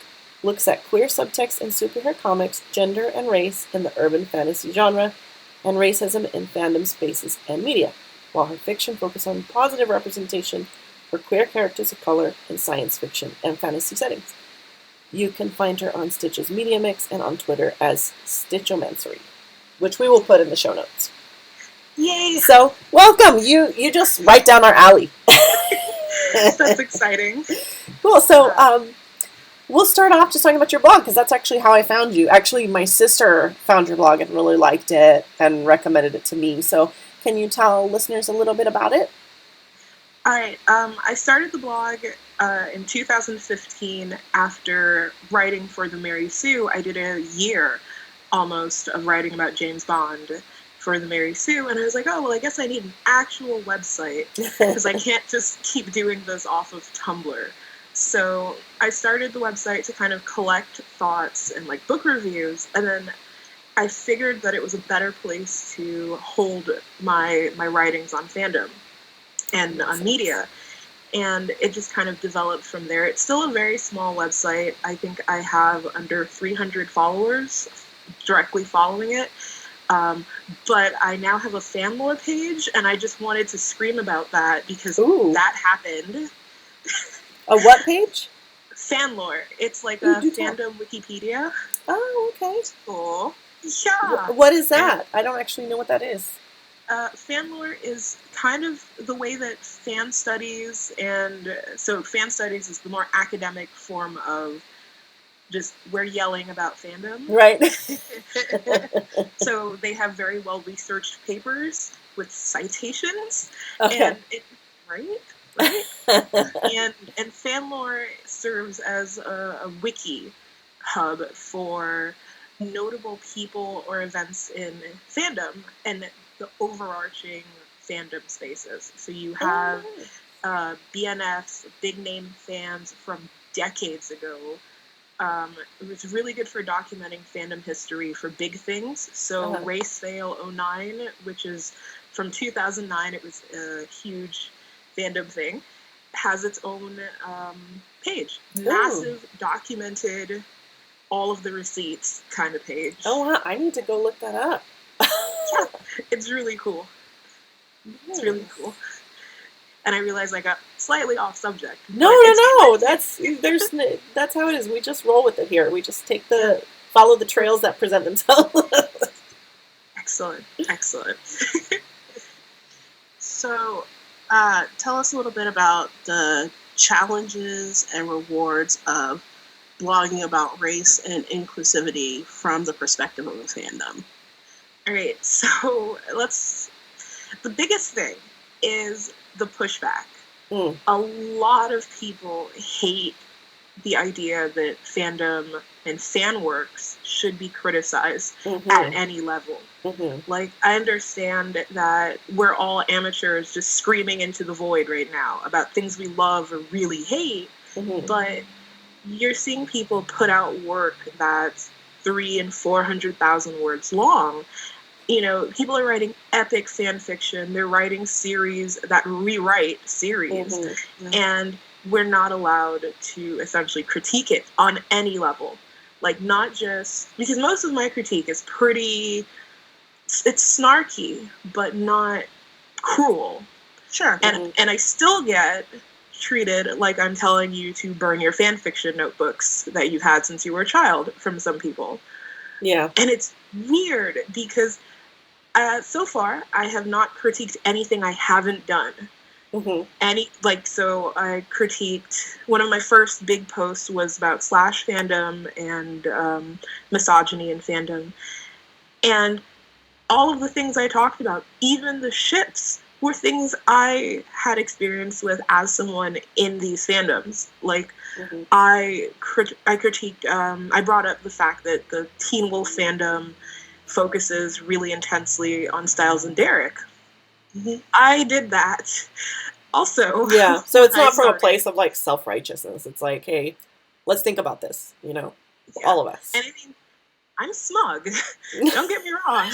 looks at queer subtext in superhero comics, gender and race in the urban fantasy genre, and racism in fandom spaces and media, while her fiction focuses on positive representation for queer characters of color in science fiction and fantasy settings. You can find her on Stitch's Media Mix and on Twitter as Stitchomancery, which we will put in the show notes. Yay! So welcome. You just right down our alley. That's exciting. Cool. So we'll start off just talking about your blog because that's actually how I found you. Actually, my sister found your blog and really liked it and recommended it to me. So can you tell listeners a little bit about it? All right. I started the blog in 2015 after writing for the Mary Sue. I did a year almost of writing about James Bond for the Mary Sue, and I was like, oh, well, I guess I need an actual website because I can't just keep doing this off of Tumblr. So I started the website to kind of collect thoughts and like book reviews, and then I figured that it was a better place to hold my writings on fandom and on media. And it just kind of developed from there. It's still a very small website. I think I have under 300 followers directly following it. But I now have a fan lore page, and I just wanted to scream about that because that happened. A what page? Fan lore. It's like a fandom Wikipedia. Oh, okay. Cool. Yeah. What is that? I don't actually know what that is. Fan lore is kind of the way that fan studies, and so fan studies is the more academic form of just we're yelling about fandom. Right. So they have very well researched papers with citations. Okay. And right? and fan lore serves as a wiki hub for notable people or events in fandom and the overarching fandom spaces. So you have BNFs, big name fans from decades ago. It was really good for documenting fandom history for big things. So Race Fail 09, which is from 2009, it was a huge fandom thing, has its own page. Massive, documented, all of the receipts kind of page. Oh, wow. I need to go look that up. Yeah, it's really cool. It's really cool. And I realized I got slightly off subject. No. That's how it is. We just roll with it here. We just follow the trails that present themselves. Excellent. So, tell us a little bit about the challenges and rewards of blogging about race and inclusivity from the perspective of a fandom. All right, so the biggest thing is the pushback. A lot of people hate the idea that fandom and fan works should be criticized at any level. Like, I understand that we're all amateurs just screaming into the void right now about things we love or really hate, but you're seeing people put out work that's 300,000 and 400,000 words long. You know, people are writing epic fan fiction. They're writing series that rewrite series. And we're not allowed to essentially critique it on any level. Like, not just... Because most of my critique is it's snarky, but not cruel. Sure. And I still get treated like I'm telling you to burn your fan fiction notebooks that you've had since you were a child from some people. Yeah. And it's weird because... so far, I have not critiqued anything I haven't done. So I critiqued... One of my first big posts was about slash fandom and misogyny in fandom. And all of the things I talked about, even the ships, were things I had experience with as someone in these fandoms. Like, I critiqued... I brought up the fact that the Teen Wolf fandom focuses really intensely on Styles and Derek. I did that also. Yeah, so it's not from a place of like self-righteousness. It's like, hey, let's think about this, all of us. And I mean, I'm smug. Don't get me wrong.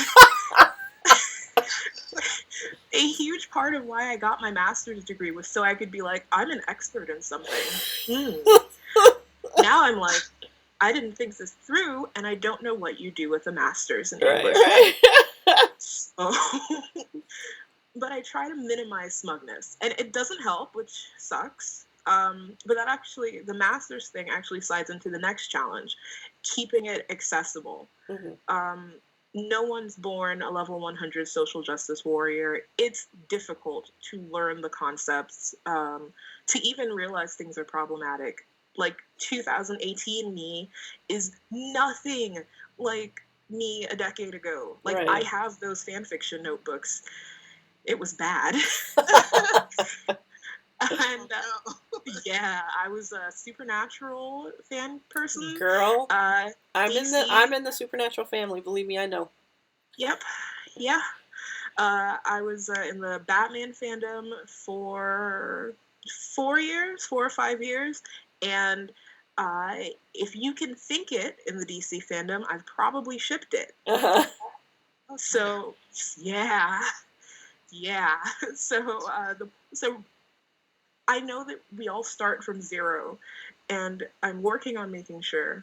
A huge part of why I got my master's degree was so I could be like, I'm an expert in something. Now I'm like, I didn't think this through, and I don't know what you do with a master's in English. So, but I try to minimize smugness, and it doesn't help, which sucks. But the master's thing actually slides into the next challenge, keeping it accessible. no one's born a level 100 social justice warrior. It's difficult to learn the concepts, to even realize things are problematic. Like 2018 me is nothing like me a decade ago. Like Right. I have those fan fiction notebooks. It was bad. And yeah, I was a Supernatural fan person. Girl, I'm DC. in the Supernatural family. Believe me, I know. Yep. Yeah. I was in the Batman fandom for 4 or 5 years, and if you can think it in the DC fandom, I've probably shipped it. Uh-huh. So yeah, yeah. So I know that we all start from zero, and I'm working on making sure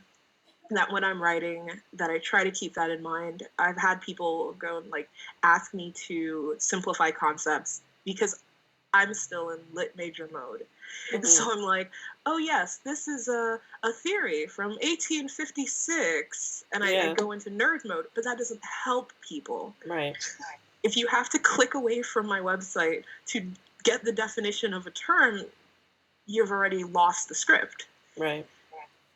that when I'm writing, that I try to keep that in mind. I've had people go and like ask me to simplify concepts because I'm still in lit major mode. Mm-hmm. So I'm like, oh yes, this is a theory from 1856, and I go into nerd mode, but that doesn't help people. Right. If you have to click away from my website to get the definition of a term, you've already lost the script. Right.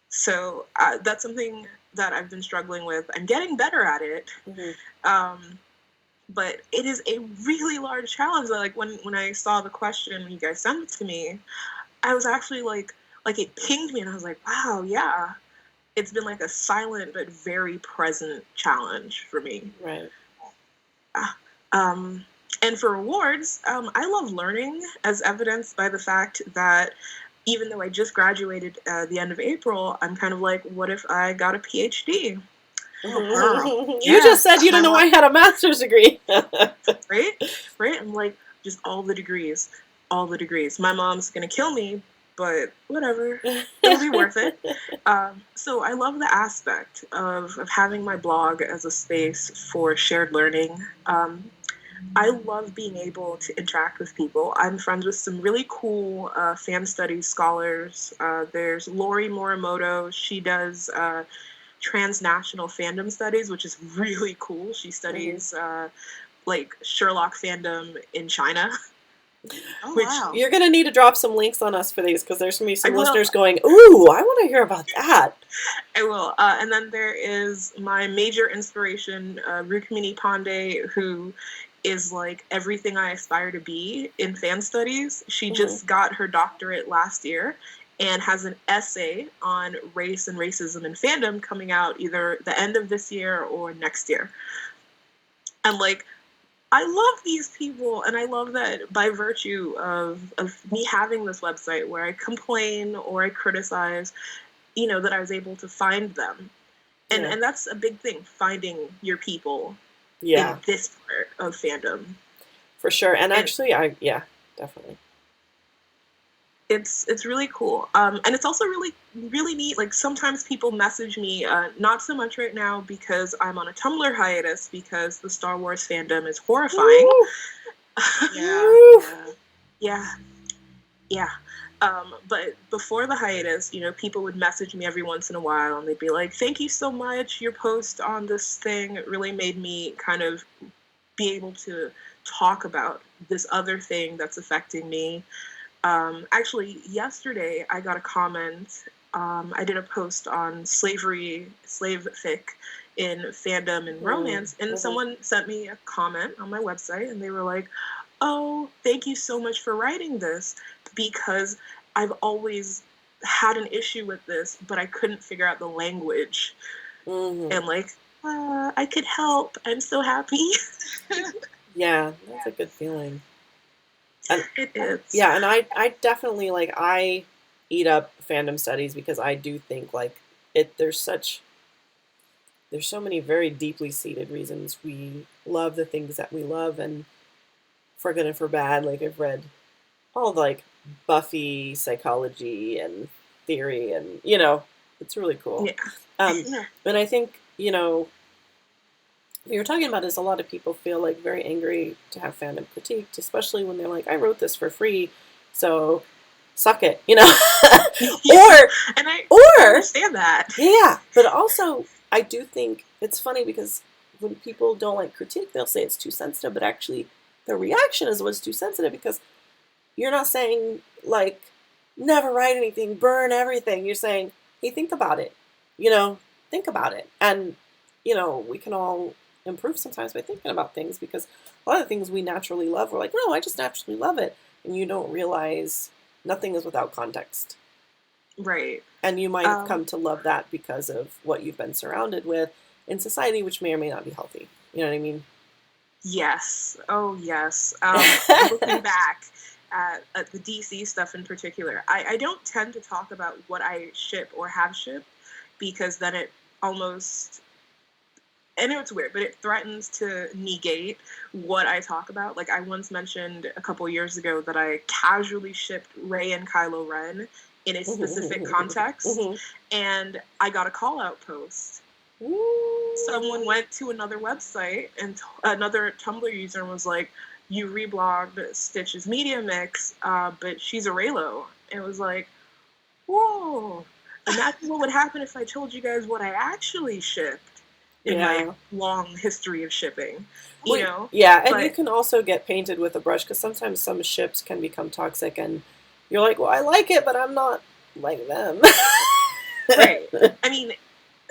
So that's something that I've been struggling with. I'm getting better at it, but it is a really large challenge. Like when I saw the question, when you guys sent it to me, I was actually like it pinged me, and I was like, wow, yeah. It's been like a silent but very present challenge for me. Right. And for awards, I love learning, as evidenced by the fact that even though I just graduated the end of April, I'm kind of like, what if I got a PhD? Oh, you just said you don't know I had a master's degree. Right? I'm like, just all the degrees. My mom's going to kill me, but whatever. It'll be worth it. So I love the aspect of having my blog as a space for shared learning. I love being able to interact with people. I'm friends with some really cool fan studies scholars. There's Lori Morimoto. She does transnational fandom studies, which is really cool. She studies like Sherlock fandom in China. Oh, wow. You're going to need to drop some links on us for these, because there's going to be some listeners going, ooh, I want to hear about that. I will. And then there is my major inspiration, Rukmini Pandey, who is like everything I aspire to be in fan studies. She just got her doctorate last year and has an essay on race and racism in fandom coming out either the end of this year or next year. And like, I love these people, and I love that by virtue of me having this website where I complain or I criticize, you know, that I was able to find them. And that's a big thing, finding your people in this part of fandom. For sure. And actually, definitely. It's really cool. And it's also really, really neat. Like, sometimes people message me, not so much right now because I'm on a Tumblr hiatus because the Star Wars fandom is horrifying. Yeah. But before the hiatus, you know, people would message me every once in a while, and they'd be like, thank you so much. Your post on this thing really made me kind of be able to talk about this other thing that's affecting me. Actually, yesterday I got a comment. I did a post on slave fic in fandom and romance, and someone sent me a comment on my website, and they were like, oh, thank you so much for writing this, because I've always had an issue with this, but I couldn't figure out the language. And like, I could help. I'm so happy. Yeah, that's a good feeling. And, it is. Yeah, and I definitely, like, I eat up fandom studies because I do think, like, there's so many very deeply seated reasons we love the things that we love, and for good and for bad. Like, I've read all like Buffy psychology and theory, and you know, it's really cool. And I think, you know, what you're talking about is a lot of people feel like very angry to have fandom critiqued, especially when they're like, I wrote this for free, so suck it, you know. I understand that. Yeah, but also I do think it's funny because when people don't like critique, they'll say it's too sensitive, but actually the reaction is what's too sensitive because you're not saying like never write anything, burn everything. You're saying, hey, think about it. You know, think about it. And, you know, we can all improve sometimes by thinking about things because a lot of things we naturally love, we're like, no, I just naturally love it. And you don't realize nothing is without context. Right. And you might have come to love that because of what you've been surrounded with in society, which may or may not be healthy. You know what I mean? Yes. Oh, yes. Looking back at the DC stuff in particular, I don't tend to talk about what I ship or have shipped because then it almost, I know it's weird, but it threatens to negate what I talk about. Like I once mentioned a couple years ago that I casually shipped Rey and Kylo Ren in a specific context, and I got a call out post. Someone went to another website and another Tumblr user was like, you reblogged Stitch's media mix, but she's a Raylo. And it was like, whoa. Imagine what would happen if I told you guys what I actually shipped in my long history of shipping, you know? Yeah, and you can also get painted with a brush because sometimes some ships can become toxic and you're like, well, I like it, but I'm not like them. Right. I mean,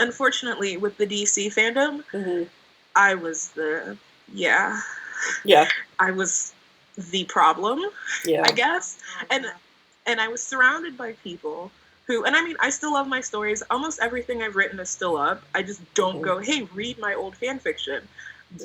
unfortunately, with the DC fandom, I was I was the problem, I guess. And I was surrounded by people who, and I mean, I still love my stories. Almost everything I've written is still up. I just don't go, hey, read my old fan fiction.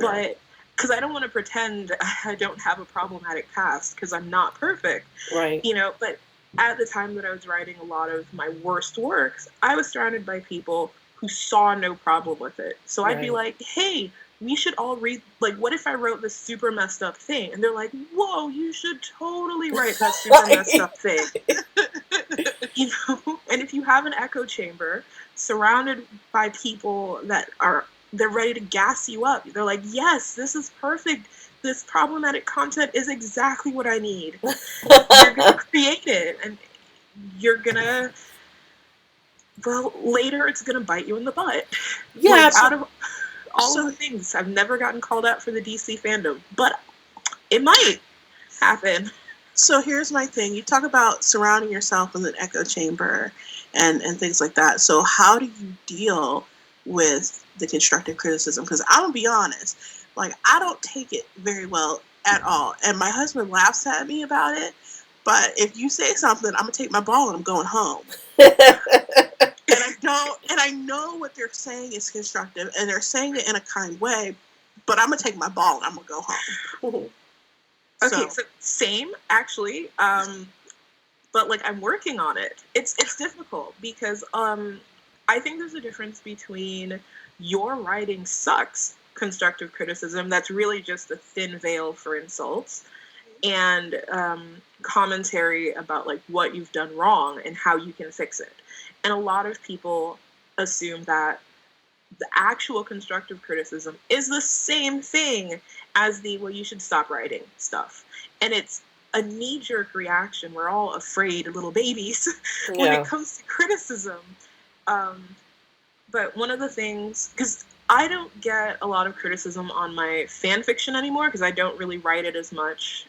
But, because I don't want to pretend I don't have a problematic past, because I'm not perfect. Right. You know, but at the time that I was writing a lot of my worst works, I was surrounded by people who saw no problem with it. So I'd be like, hey, we should all read, like, what if I wrote this super messed up thing? And they're like, whoa, you should totally write that super messed up thing. You know? And if you have an echo chamber surrounded by people that they're ready to gas you up, they're like, yes, this is perfect. This problematic content is exactly what I need. You're going to create it, and you're going to, well, later it's going to bite you in the butt. Yeah. Like, out of all of the things, I've never gotten called out for the DC fandom, but it might happen. So here's my thing. You talk about surrounding yourself with an echo chamber and things like that. So how do you deal with the constructive criticism? Because I'm going to be honest, like, I don't take it very well at all. And my husband laughs at me about it. But if you say something, I'm going to take my ball and I'm going home. And I know what they're saying is constructive, and they're saying it in a kind way, but I'm going to take my ball and I'm going to go home. Okay, so same, actually. But, like, I'm working on it. It's difficult because I think there's a difference between your writing sucks constructive criticism that's really just a thin veil for insults, and commentary about, like, what you've done wrong and how you can fix it. And a lot of people assume that the actual constructive criticism is the same thing as the, well, you should stop writing stuff. And it's a knee-jerk reaction. We're all afraid little babies when it comes to criticism. But one of the things, because I don't get a lot of criticism on my fan fiction anymore because I don't really write it as much.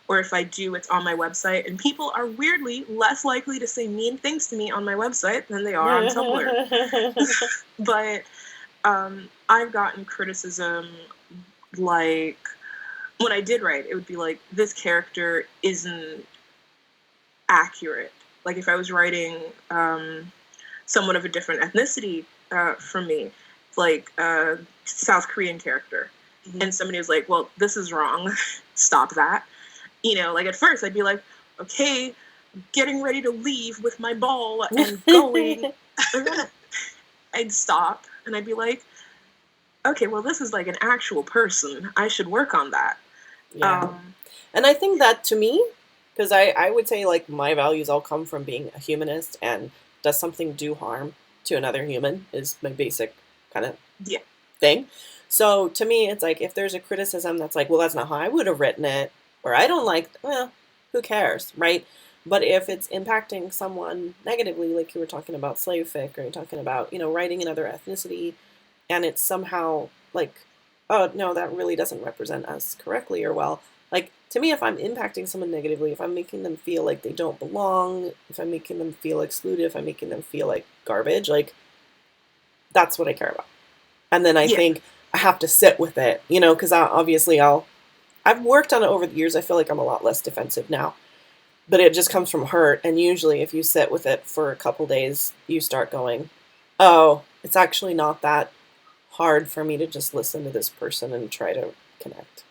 Or if I do, it's on my website. And people are weirdly less likely to say mean things to me on my website than they are on Tumblr. But I've gotten criticism, like, when I did write, it would be like, this character isn't accurate. Like, if I was writing someone of a different ethnicity from me, like a South Korean character, and somebody was like, well, this is wrong, stop that. You know, like, at first I'd be like, okay, I'm getting ready to leave with my ball and going. And then I'd stop and I'd be like, okay, well, this is like an actual person. I should work on that. Yeah. And I think that, to me, because I would say, like, my values all come from being a humanist, and does something do harm to another human is my basic kind of thing. So to me, it's like, if there's a criticism that's like, well, that's not how I would have written it, or I don't like, well, who cares, right? But if it's impacting someone negatively, like you were talking about slave fic, or you're talking about, you know, writing another ethnicity, and it's somehow like, oh, no, that really doesn't represent us correctly or well. Like, to me, if I'm impacting someone negatively, if I'm making them feel like they don't belong, if I'm making them feel excluded, if I'm making them feel like garbage, like, that's what I care about. And then I Yeah. think I have to sit with it, you know, because obviously I've worked on it over the years. I feel like I'm a lot less defensive now, but it just comes from hurt. And usually, if you sit with it for a couple days, you start going, oh, it's actually not that hard for me to just listen to this person and try to connect.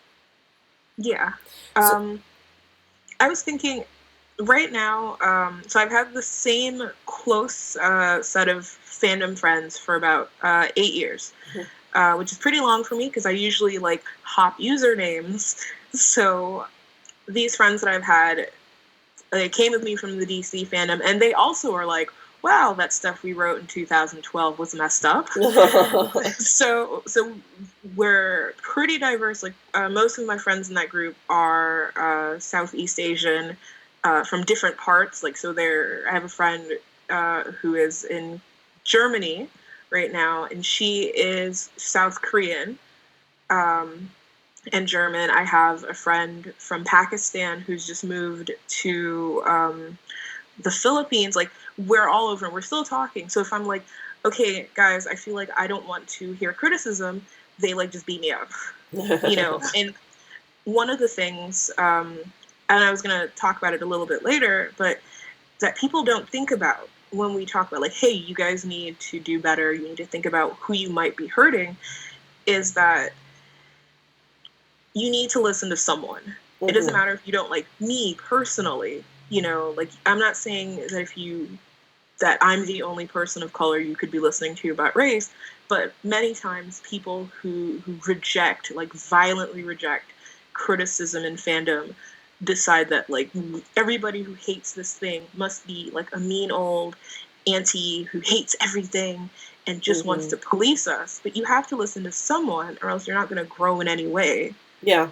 Yeah. So, I was thinking right now, so I've had the same close set of fandom friends for about 8 years, which is pretty long for me because I usually like hop usernames. So these friends that I've had, they came with me from the DC fandom, and they also are like, wow, that stuff we wrote in 2012 was messed up. So we're pretty diverse. Like most of my friends in that group are Southeast Asian, from different parts. Like so, I have a friend who is in Germany right now, and she is South Korean. And German. I have a friend from Pakistan who's just moved to the Philippines. Like we're all over and we're still talking. So if I'm like, okay, guys, I feel like I don't want to hear criticism, they like just beat me up, you know. And one of the things, and I was gonna talk about it a little bit later, but that people don't think about when we talk about like, hey, you guys need to do better. You need to think about who you might be hurting. Is that you need to listen to someone. Mm-hmm. It doesn't matter if you don't like me personally, you know, like I'm not saying that I'm the only person of color you could be listening to about race, but many times people who reject, like violently reject criticism and fandom decide that like everybody who hates this thing must be like a mean old auntie who hates everything and just wants to police us. But you have to listen to someone or else you're not going to grow in any way. Yeah,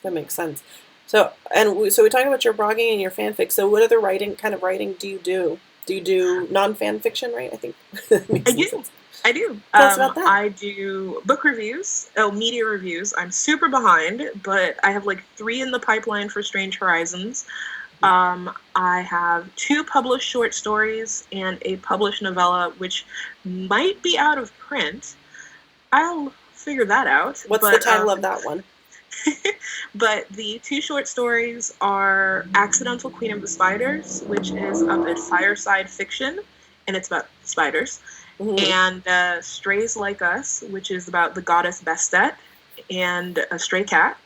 that makes sense. So we're talking about your blogging and your fanfic. So what other kind of writing do you do? Do you do non-fan fiction, right? I think I do. Tell us about that. I do book reviews, media reviews. I'm super behind, but I have like 3 in the pipeline for Strange Horizons. I have 2 published short stories and a published novella, which might be out of print. I'll figure that out. What's the title of that one? But the 2 short stories are Accidental Queen of the Spiders, which is up at Fireside Fiction, and it's about spiders, and Strays Like Us, which is about the goddess Bastet and a stray cat,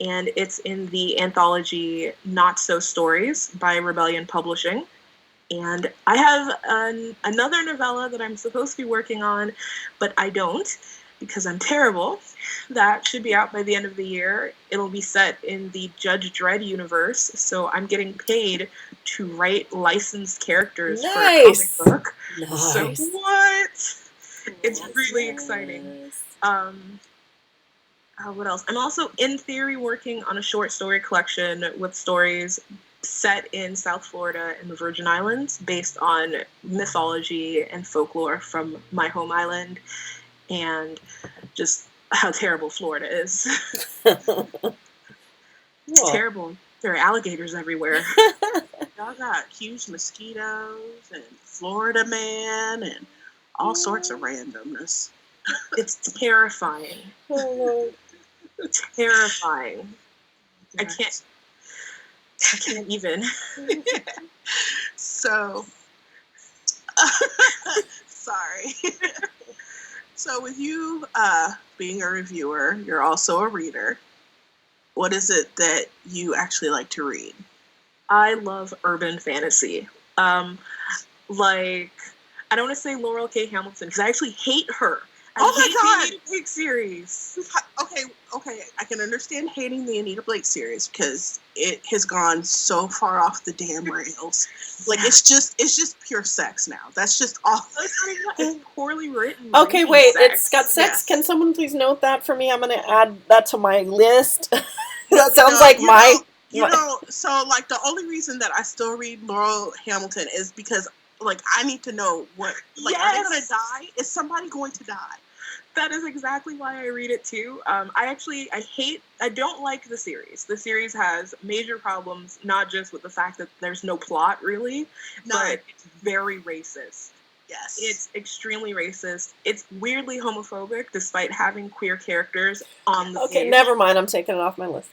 and it's in the anthology Not So Stories by Rebellion Publishing. And I have another novella that I'm supposed to be working on, but I don't, because I'm terrible. That should be out by the end of the year. It'll be set in the Judge Dredd universe, so I'm getting paid to write licensed characters for a comic book. Nice. So what? It's really exciting. What else? I'm also, in theory, working on a short story collection with stories set in South Florida and the Virgin Islands, based on mythology and folklore from my home island, and just how terrible Florida is. It's terrible. There are alligators everywhere. Y'all got huge mosquitoes and Florida man and all sorts of randomness. It's terrifying. Oh, terrifying. Yes. I can't even. So, sorry. So with you being a reviewer, you're also a reader. What is it that you actually like to read? I love urban fantasy. Like, I don't want to say Laurel K. Hamilton, because I actually hate her. Oh my God! The Anita Blake series. Okay. I can understand hating the Anita Blake series because it has gone so far off the damn rails. Like it's just pure sex now. That's just all. It's poorly written. Okay, wait. Sex. It's got sex. Yes. Can someone please note that for me? I'm going to add that to my list. That sounds like So like the only reason that I still read Laurel Hamilton is because like I need to know what, like, are they gonna die? Is somebody going to die? That is exactly why I read it too. I don't like the series. The series has major problems, not just with the fact that there's no plot really, but it's very racist. Yes. It's extremely racist. It's weirdly homophobic, despite having queer characters on the page. Never mind. I'm taking it off my list.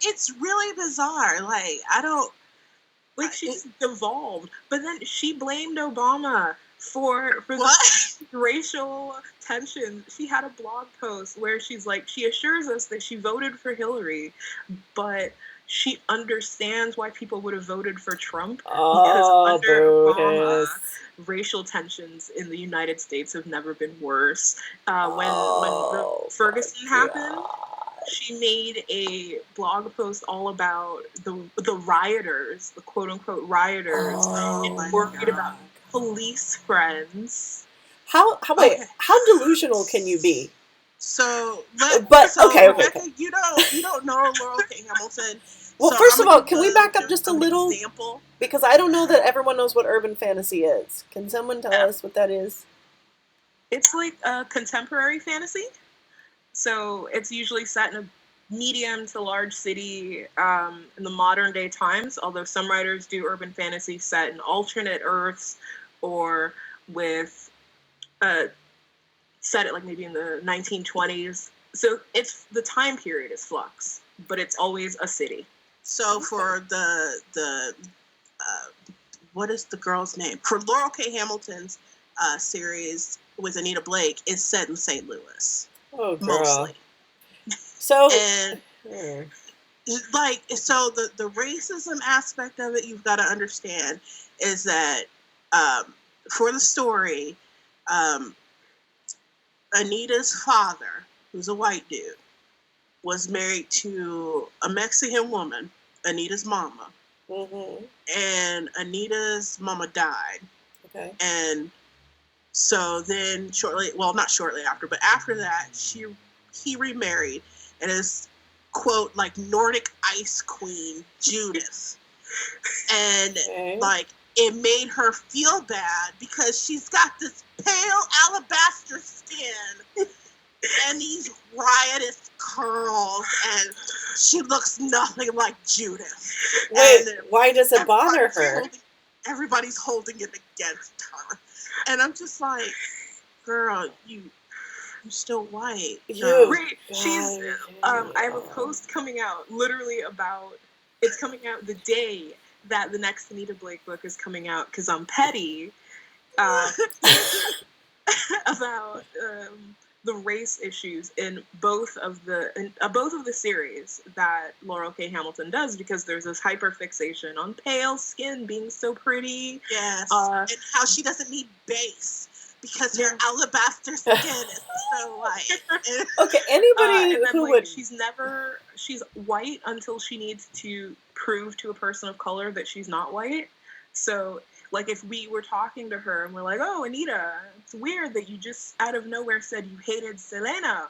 It's really bizarre. Like, I don't... Like, she just devolved. But then she blamed Obama for what? the racial tension. She had a blog post where she's like, she assures us that she voted for Hillary, but she understands why people would have voted for Trump because under Obama, racial tensions in the United States have never been worse. When the Ferguson happened, she made a blog post all about the rioters, the quote unquote rioters, and worried about police friends. How delusional can you be? So, okay. You don't know Laurel K. Hamilton. Well, so first of all, can we back up just a little? Example? Because I don't know that everyone knows what urban fantasy is. Can someone tell us what that is? It's like a contemporary fantasy. So it's usually set in a medium to large city in the modern day times, although some writers do urban fantasy set in alternate Earths or with set it like maybe in the 1920s. So it's the time period is flux, but it's always a city. So for the what is the girl's name? For Laurel K. Hamilton's series with Anita Blake, is set in St. Louis. Oh, girl. Mostly. So like, so the racism aspect of it, you've got to understand is that for the story, Anita's father, who's a white dude, was married to a Mexican woman, Anita's mama. Mm-hmm. And Anita's mama died. Okay. And so then not shortly after, but after that, he remarried and is, quote, like Nordic ice queen Judith. And like, it made her feel bad because she's got this pale alabaster skin and these riotous curls, and she looks nothing like Judith. Wait, why does it bother her? Everybody's holding it against her. And I'm just like, girl, you're still white. Right. I have a post coming out literally about, it's coming out the day that the next Anita Blake book is coming out because I'm petty about the race issues in both of the series that Laurel K. Hamilton does, because there's this hyperfixation on pale skin being so pretty. Yes. And how she doesn't need base because her alabaster skin is so white. Okay, anybody who would... She's white until she needs to prove to a person of color that she's not white. So, like, if we were talking to her and we're like, oh, Anita, it's weird that you just out of nowhere said you hated Selena.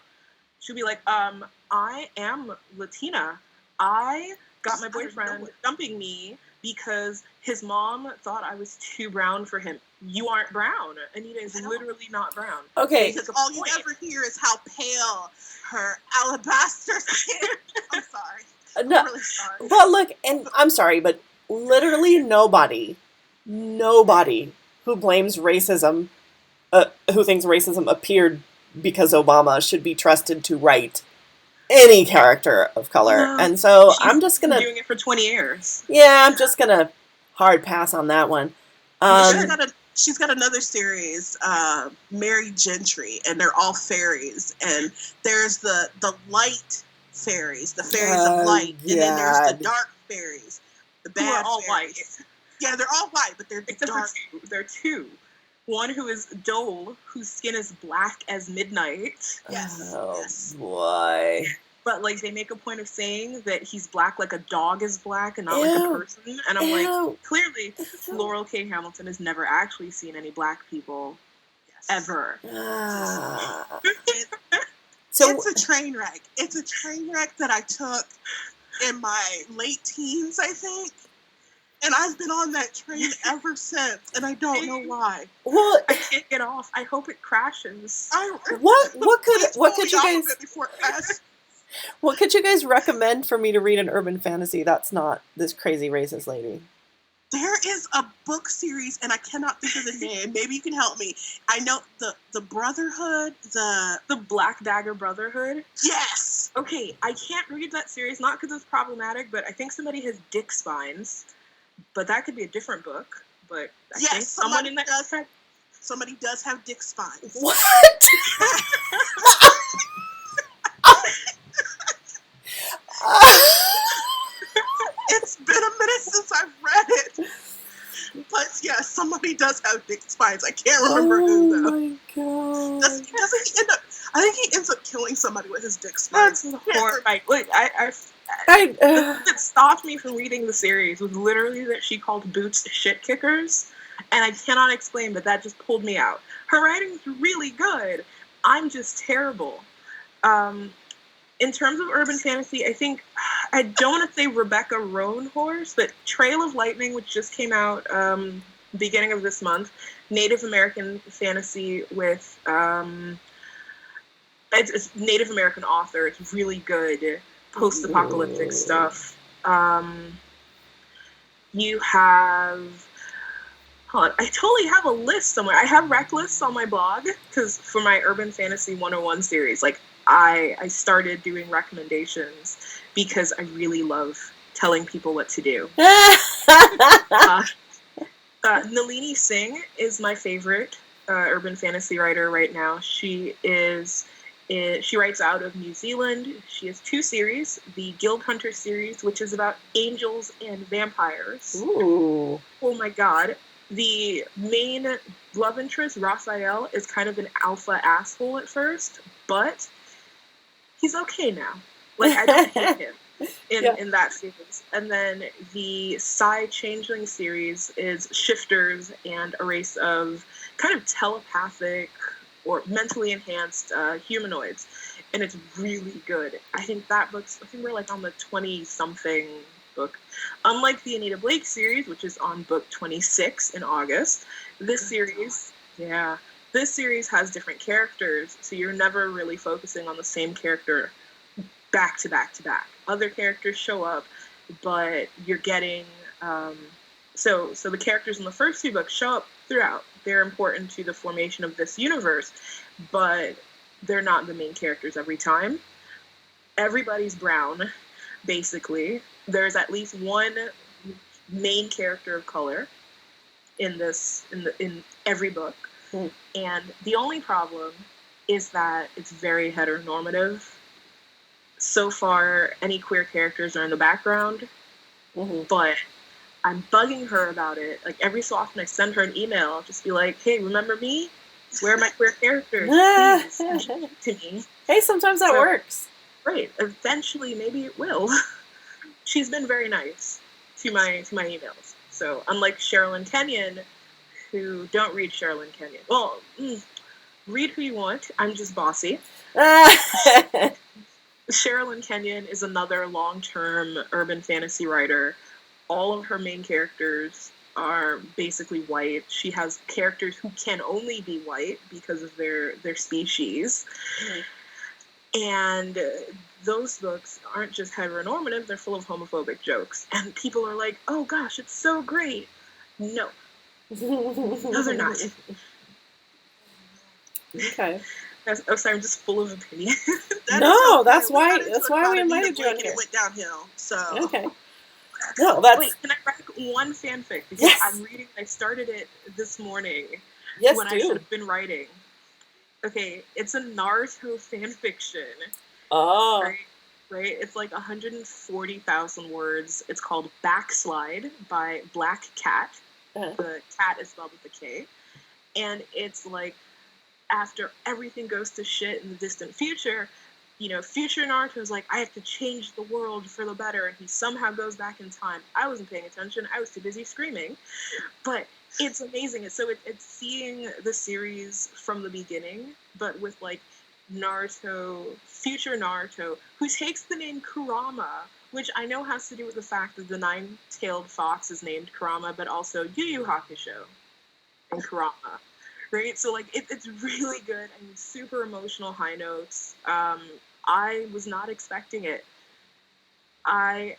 She'll be like, I am Latina. I got my boyfriend dumping me because his mom thought I was too brown for him. You aren't brown. Anita is literally not brown. Okay. Because all you ever hear is how pale her alabaster skin. I'm sorry. No, I'm really sorry. But look, and I'm sorry, but literally nobody who blames racism, who thinks racism appeared because Obama, should be trusted to write any character of color. And so I'm just going to... doing it for 20 years. Yeah, I'm just going to hard pass on that one. She's got another series, Mary Gentry, and they're all fairies. And there's the light fairies, the fairies of light. And then there's the dark fairies, the bad fairies. All white. Yeah, they're all white, but they're dark. There are two. One who is Dole, whose skin is black as midnight. Yes. Oh, yes. boy. But, like, they make a point of saying that he's black like a dog is black and not like a person. And I'm like, clearly, Laurel K. Hamilton has never actually seen any black people ever. So it's a train wreck. It's a train wreck that I took in my late teens, I think. And I've been on that train ever since, and I don't know why. Well, I can't get off. I hope it crashes. what could Please you pull me off guys of it before it crashes. what could you guys recommend for me to read an urban fantasy that's not this crazy racist lady? There is a book series, and I cannot think of the name. Maybe you can help me. I know the Brotherhood, The Black Dagger Brotherhood. Yes. Okay, I can't read that series, not because it's problematic, but I think somebody has dick spines. But that could be a different book. But I think someone in that somebody does have dick spines. What? It's been a minute since I've read it. But yeah, somebody does have dick spines. I can't remember who though. Oh my god. Doesn't he end up? I think he ends up killing somebody with his dick spines. That's horrifying. Like, I that stopped me from reading the series was literally that she called boots shit kickers, and I cannot explain, but that just pulled me out. Her writing's really good. I'm just terrible. In terms of urban fantasy, I think I don't want to say Rebecca Roanhorse, but Trail of Lightning, which just came out beginning of this month, Native American fantasy with it's Native American author. It's really good post-apocalyptic stuff. You have... Hold on, I totally have a list somewhere. I have rec lists on my blog, because for my Urban Fantasy 101 series, like, I started doing recommendations because I really love telling people what to do. Nalini Singh is my favorite urban fantasy writer right now. She writes out of New Zealand. She has 2 series. The Guild Hunter series, which is about angels and vampires. Ooh. Oh my god. The main love interest, Raphael, is kind of an alpha asshole at first, but he's okay now. Like, I don't hate him in that series. And then the Psy Changeling series is shifters and a race of kind of telepathic or mentally enhanced humanoids. And it's really good. I think we're like on the 20-something book. Unlike the Anita Blake series, which is on book 26 in August, this series has different characters, so you're never really focusing on the same character back to back to back. Other characters show up, but you're getting so the characters in the first 2 books show up throughout. They're important to the formation of this universe, but they're not the main characters every time. Everybody's brown, basically. There's at least one main character of color in every book. And the only problem is that it's very heteronormative. So far, any queer characters are in the background, but I'm bugging her about it. Like, every so often I send her an email. I'll just be like, hey, remember me? Where are my queer characters? Please, to me. Hey, sometimes that works. Right. Eventually, maybe it will. She's been very nice to my emails. So, unlike Sherilyn Kenyon, who don't read Sherilyn Kenyon. Well, read who you want. I'm just bossy. Sherilyn Kenyon is another long-term urban fantasy writer. All of her main characters are basically white. She has characters who can only be white because of their species. And those books aren't just heteronormative, they're full of homophobic jokes. And people are like, oh gosh, it's so great. No. No, they're not. Okay. Oh, sorry, I'm just full of opinion. That's why we invited you on here. It went downhill, so... Okay. No, that's... Wait, can I write one fanfic? Because I started it this morning. Yes, when I should have been writing. Okay, it's a Naruto fanfiction. Oh. Right? It's like 140,000 words. It's called Backslide by Black Cat. The cat is spelled with a K. And it's like, after everything goes to shit in the distant future, future Naruto's like, I have to change the world for the better, and he somehow goes back in time. I wasn't paying attention. I was too busy screaming. But it's amazing. So it's seeing the series from the beginning, but with, like, Naruto, future Naruto, who takes the name Kurama which I know has to do with the fact that the nine-tailed fox is named Kurama, but also Yu Yu Hakusho and Kurama, right? So like it's really good and super emotional high notes. I was not expecting it. I'm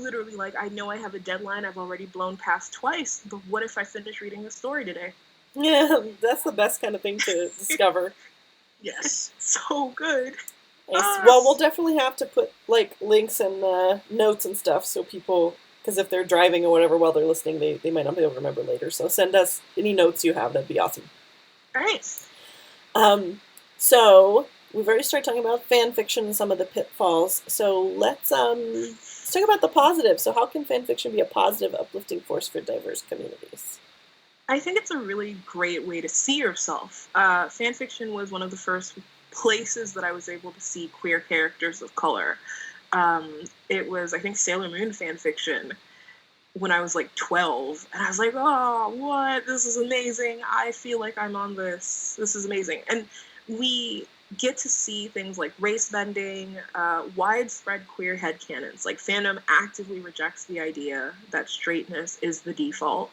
literally like, I know I have a deadline. I've already blown past twice, but what if I finish reading the story today? Yeah, that's the best kind of thing to discover. Yes. So good. Nice. Well, we'll definitely have to put like links and notes and stuff so people, because if they're driving or whatever while they're listening, they might not be able to remember later. So send us any notes you have. That'd be awesome. All right. So we've already started talking about fan fiction and some of the pitfalls. So let's talk about the positive. So how can fan fiction be a positive, uplifting force for diverse communities? I think it's a really great way to see yourself. Fan fiction was one of the first places that I was able to see queer characters of color. It was, I think, Sailor Moon fan fiction when I was like 12, and I was like, oh, what? This is amazing. I feel like I'm on this. This is amazing. And we get to see things like race bending, widespread queer headcanons. Like, fandom actively rejects the idea that straightness is the default.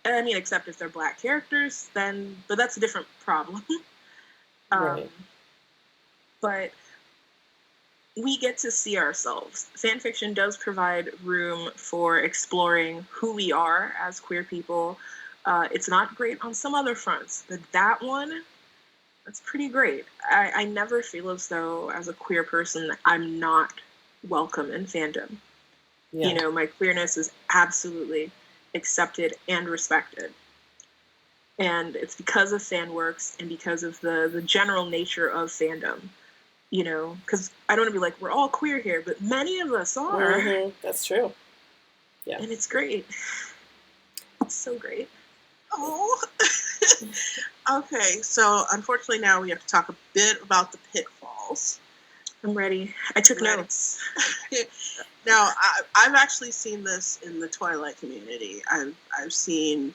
I mean, except if they're Black characters, then, but that's a different problem. Right. But we get to see ourselves. Fan fiction does provide room for exploring who we are as queer people. It's not great on some other fronts, but that one, that's pretty great. I never feel as though, as a queer person, I'm not welcome in fandom. Yeah. You know, my queerness is absolutely accepted and respected. And it's because of fan works and because of the general nature of fandom. You know, because I don't want to be like, we're all queer here, but many of us are. Mm-hmm. That's true. Yeah. And it's great. It's so great. Oh. Okay, so unfortunately now we have to talk a bit about the pitfalls. I'm ready. I took Ready. notes. Now, I've actually seen this in the Twilight community. I've seen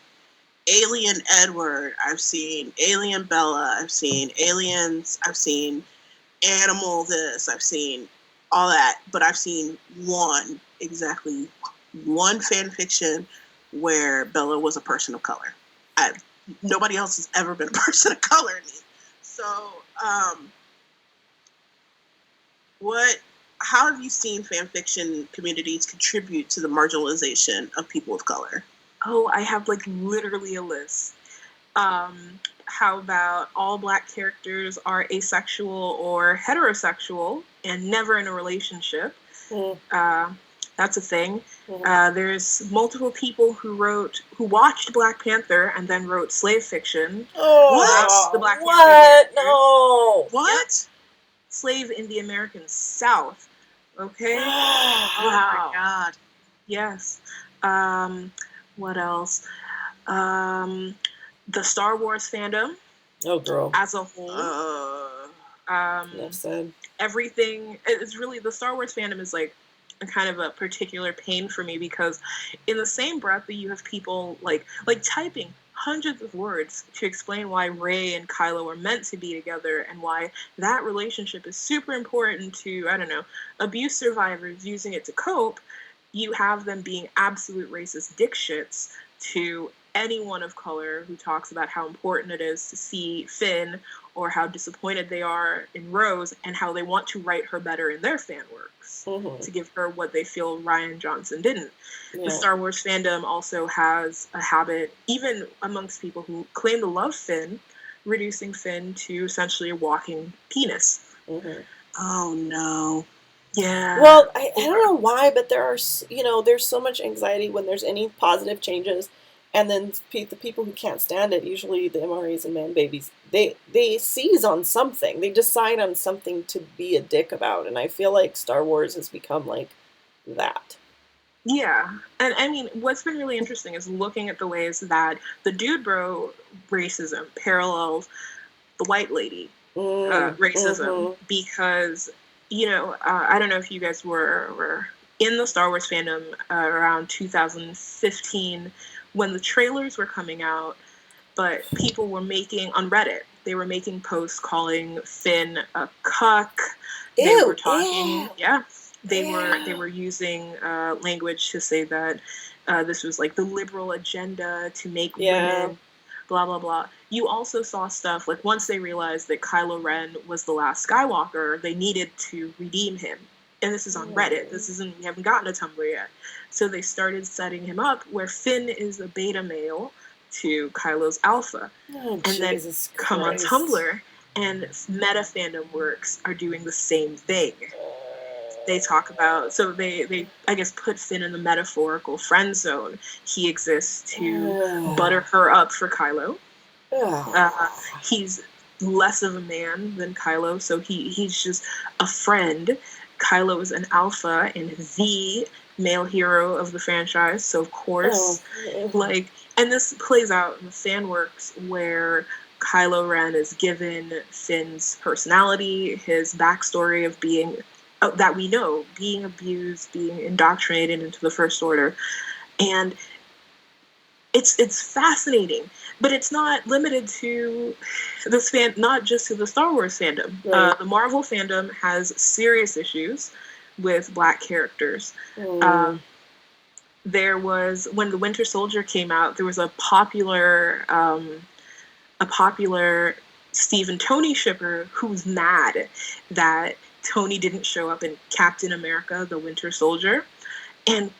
Alien Edward. I've seen Alien Bella. I've seen Aliens. I've seen Animal this. I've seen all that. But I've seen exactly one fan fiction where Bella was a person of color. Nobody else has ever been a person of color in it. So, how have you seen fan fiction communities contribute to the marginalization of people of color? Oh, I have like literally a list. How about all Black characters are asexual or heterosexual and never in a relationship? That's a thing. There's multiple people who watched Black Panther and then wrote slave fiction. Oh, The Black what? Panther No. What? Yep. Slave in the American South. Okay. Oh my God. Yes. What else? The Star Wars fandom. Oh, girl. As a whole. Enough said. Everything. It's really, the Star Wars fandom is like a kind of a particular pain for me because in the same breath that you have people like typing hundreds of words to explain why Rey and Kylo are meant to be together and why that relationship is super important to, I don't know, abuse survivors using it to cope, you have them being absolute racist dick shits to anyone of color who talks about how important it is to see Finn or how disappointed they are in Rose and how they want to write her better in their fan works to give her what they feel Rian Johnson didn't. Yeah. The Star Wars fandom also has a habit, even amongst people who claim to love Finn, reducing Finn to essentially a walking penis. Oh, no. Yeah. Well, I don't know why, but there's so much anxiety when there's any positive changes. And then the people who can't stand it, usually the MRAs and man babies, they seize on something. They decide on something to be a dick about. And I feel like Star Wars has become like that. Yeah. And I mean, what's been really interesting is looking at the ways that the dude bro racism parallels the white lady racism. Because, I don't know if you guys were in the Star Wars fandom around 2015 when the trailers were coming out, but people were making, on Reddit, they were making posts calling Finn a cuck. They were talking, they were using language to say that this was like the liberal agenda to make women, blah blah blah. You also saw stuff like once they realized that Kylo Ren was the last Skywalker, they needed to redeem him. And this is on Reddit. We haven't gotten to Tumblr yet. So they started setting him up where Finn is a beta male to Kylo's alpha. And then come on Tumblr, and meta fandom works are doing the same thing. They talk about, so they I guess put Finn in the metaphorical friend zone. He exists to butter her up for Kylo. He's less of a man than Kylo, so he's just a friend. Kylo is an alpha and the male hero of the franchise, so of course, and this plays out in the fan works where Kylo Ren is given Finn's personality, his backstory of being, that we know, being abused, being indoctrinated into the First Order. And it's fascinating, but it's not limited to this not just to the Star Wars fandom. Right. The Marvel fandom has serious issues with Black characters. There was, when the Winter Soldier came out, there was a popular Steve and Tony shipper who was mad that Tony didn't show up in Captain America: The Winter Soldier, and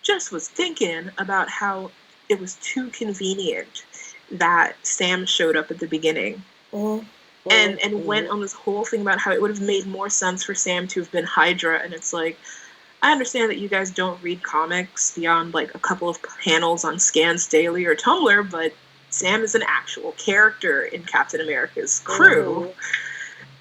just was thinking about how it was too convenient that Sam showed up at the beginning. And went on this whole thing about how it would have made more sense for Sam to have been Hydra. And it's like, I understand that you guys don't read comics beyond like a couple of panels on Scans Daily or Tumblr, but Sam is an actual character in Captain America's crew.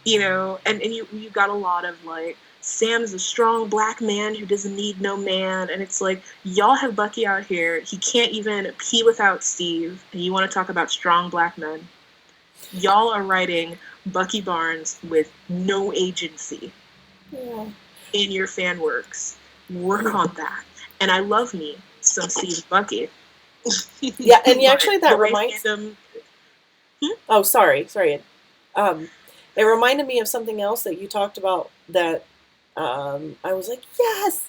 And you got a lot of like, Sam's a strong Black man who doesn't need no man, and it's like, y'all have Bucky out here, he can't even pee without Steve, and you want to talk about strong Black men? Y'all are writing Bucky Barnes with no agency in your fan works. Work on that. And I love me some Steve Bucky. Yeah, and actually that reminds me. Oh, sorry. It reminded me of something else that you talked about that I was like, yes,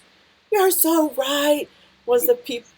you're so right. Was the people,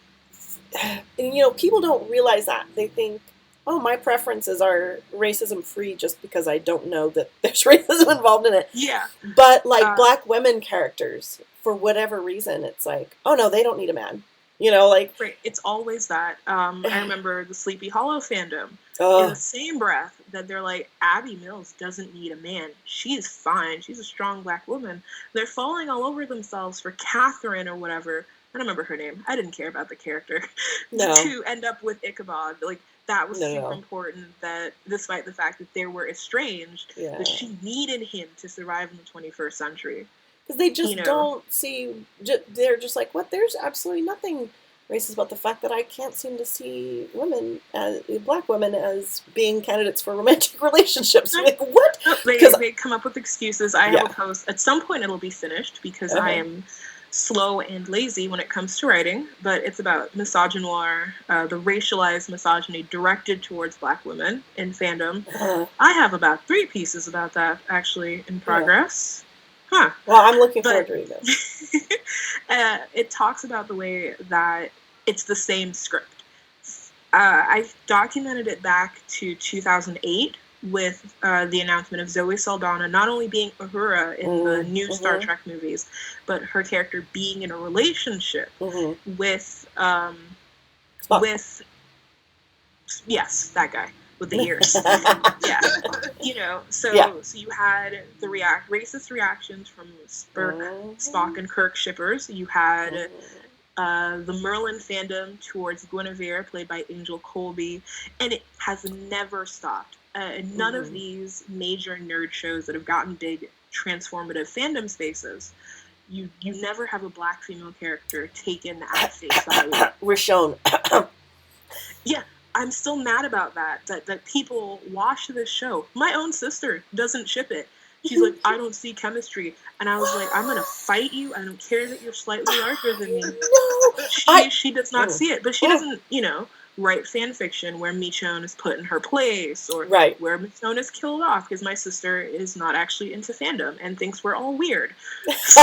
and people don't realize that. They think, oh, my preferences are racism free just because I don't know that there's racism involved in it. Yeah. But like Black women characters, for whatever reason, it's like, oh no, they don't need a man. Right. It's always that. I remember the Sleepy Hollow fandom. In the same breath that they're like, Abby Mills doesn't need a man. She's fine. She's a strong Black woman. They're falling all over themselves for Catherine or whatever. I don't remember her name. I didn't care about the character. No. To end up with Ichabod. Like, that was super important, that despite the fact that they were estranged, that she needed him to survive in the 21st century. Because they just don't see, they're just like, what? There's absolutely nothing racist about the fact that I can't seem to see Black women as being candidates for romantic relationships. Like, what? They come up with excuses. I have a post. At some point it'll be finished because I am slow and lazy when it comes to writing, but it's about misogynoir, the racialized misogyny directed towards Black women in fandom. I have about 3 pieces about that actually in progress. Well, I'm looking forward to reading this. It talks about the way that it's the same script. I documented it back to 2008 with the announcement of Zoe Saldana not only being Uhura in the new Star Trek movies, but her character being in a relationship with yes, that guy with the ears. So you had the racist reactions from Spock and Kirk shippers. You had the Merlin fandom towards Guinevere, played by Angel Colby, and it has never stopped. None of these major nerd shows that have gotten big transformative fandom spaces, you never have a Black female character taken at face value. Rishon. Yeah. I'm still mad about that people watch this show. My own sister doesn't ship it. She's like, I don't see chemistry. And I was like, I'm going to fight you. I don't care that you're slightly larger than me. No. She does not see it. But she doesn't, write fan fiction where Michonne is put in her place, or Right. where Michonne is killed off, because my sister is not actually into fandom and thinks we're all weird. So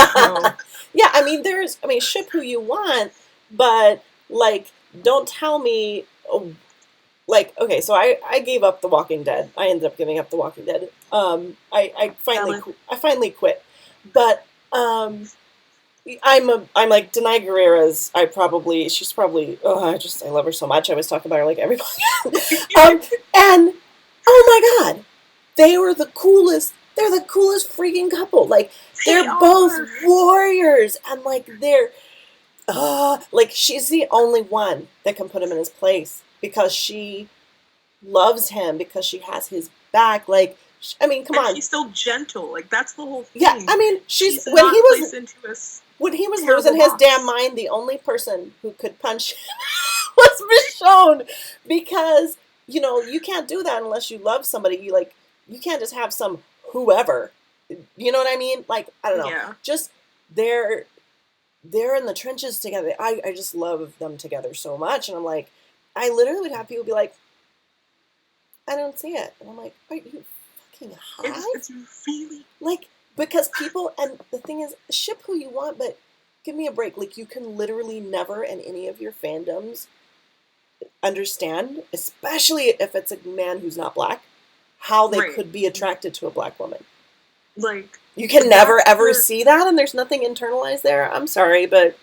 yeah, I mean, ship who you want, but like, don't tell me, oh, like, okay, so I gave up The Walking Dead. I ended up giving up The Walking Dead. I finally quit, but I'm like Denai Guerrera's. She's probably. Oh, I love her so much. I was talking about her like every. And oh my god, they were the coolest. They're the coolest freaking couple. Like they're both warriors, and like like she's the only one that can put him in his place because she loves him, because she has his back. Like, I mean, come on. She's so gentle. Like that's the whole thing. Yeah, I mean, she's when he was losing his damn mind, the only person who could punch him was Michonne, because you can't do that unless you love somebody. You can't just have some whoever. You know what I mean? Like, I don't know. Yeah. Just they're in the trenches together. I just love them together so much, and I'm like, I literally would have people be like, I don't see it, and I'm like, are you fucking high? It's really like, because people, and the thing is, ship who you want, but give me a break. Like, you can literally never in any of your fandoms understand, especially if it's a man who's not black, how they could be attracted to a black woman. Like, you can never ever see that, and there's nothing internalized there. I'm sorry, but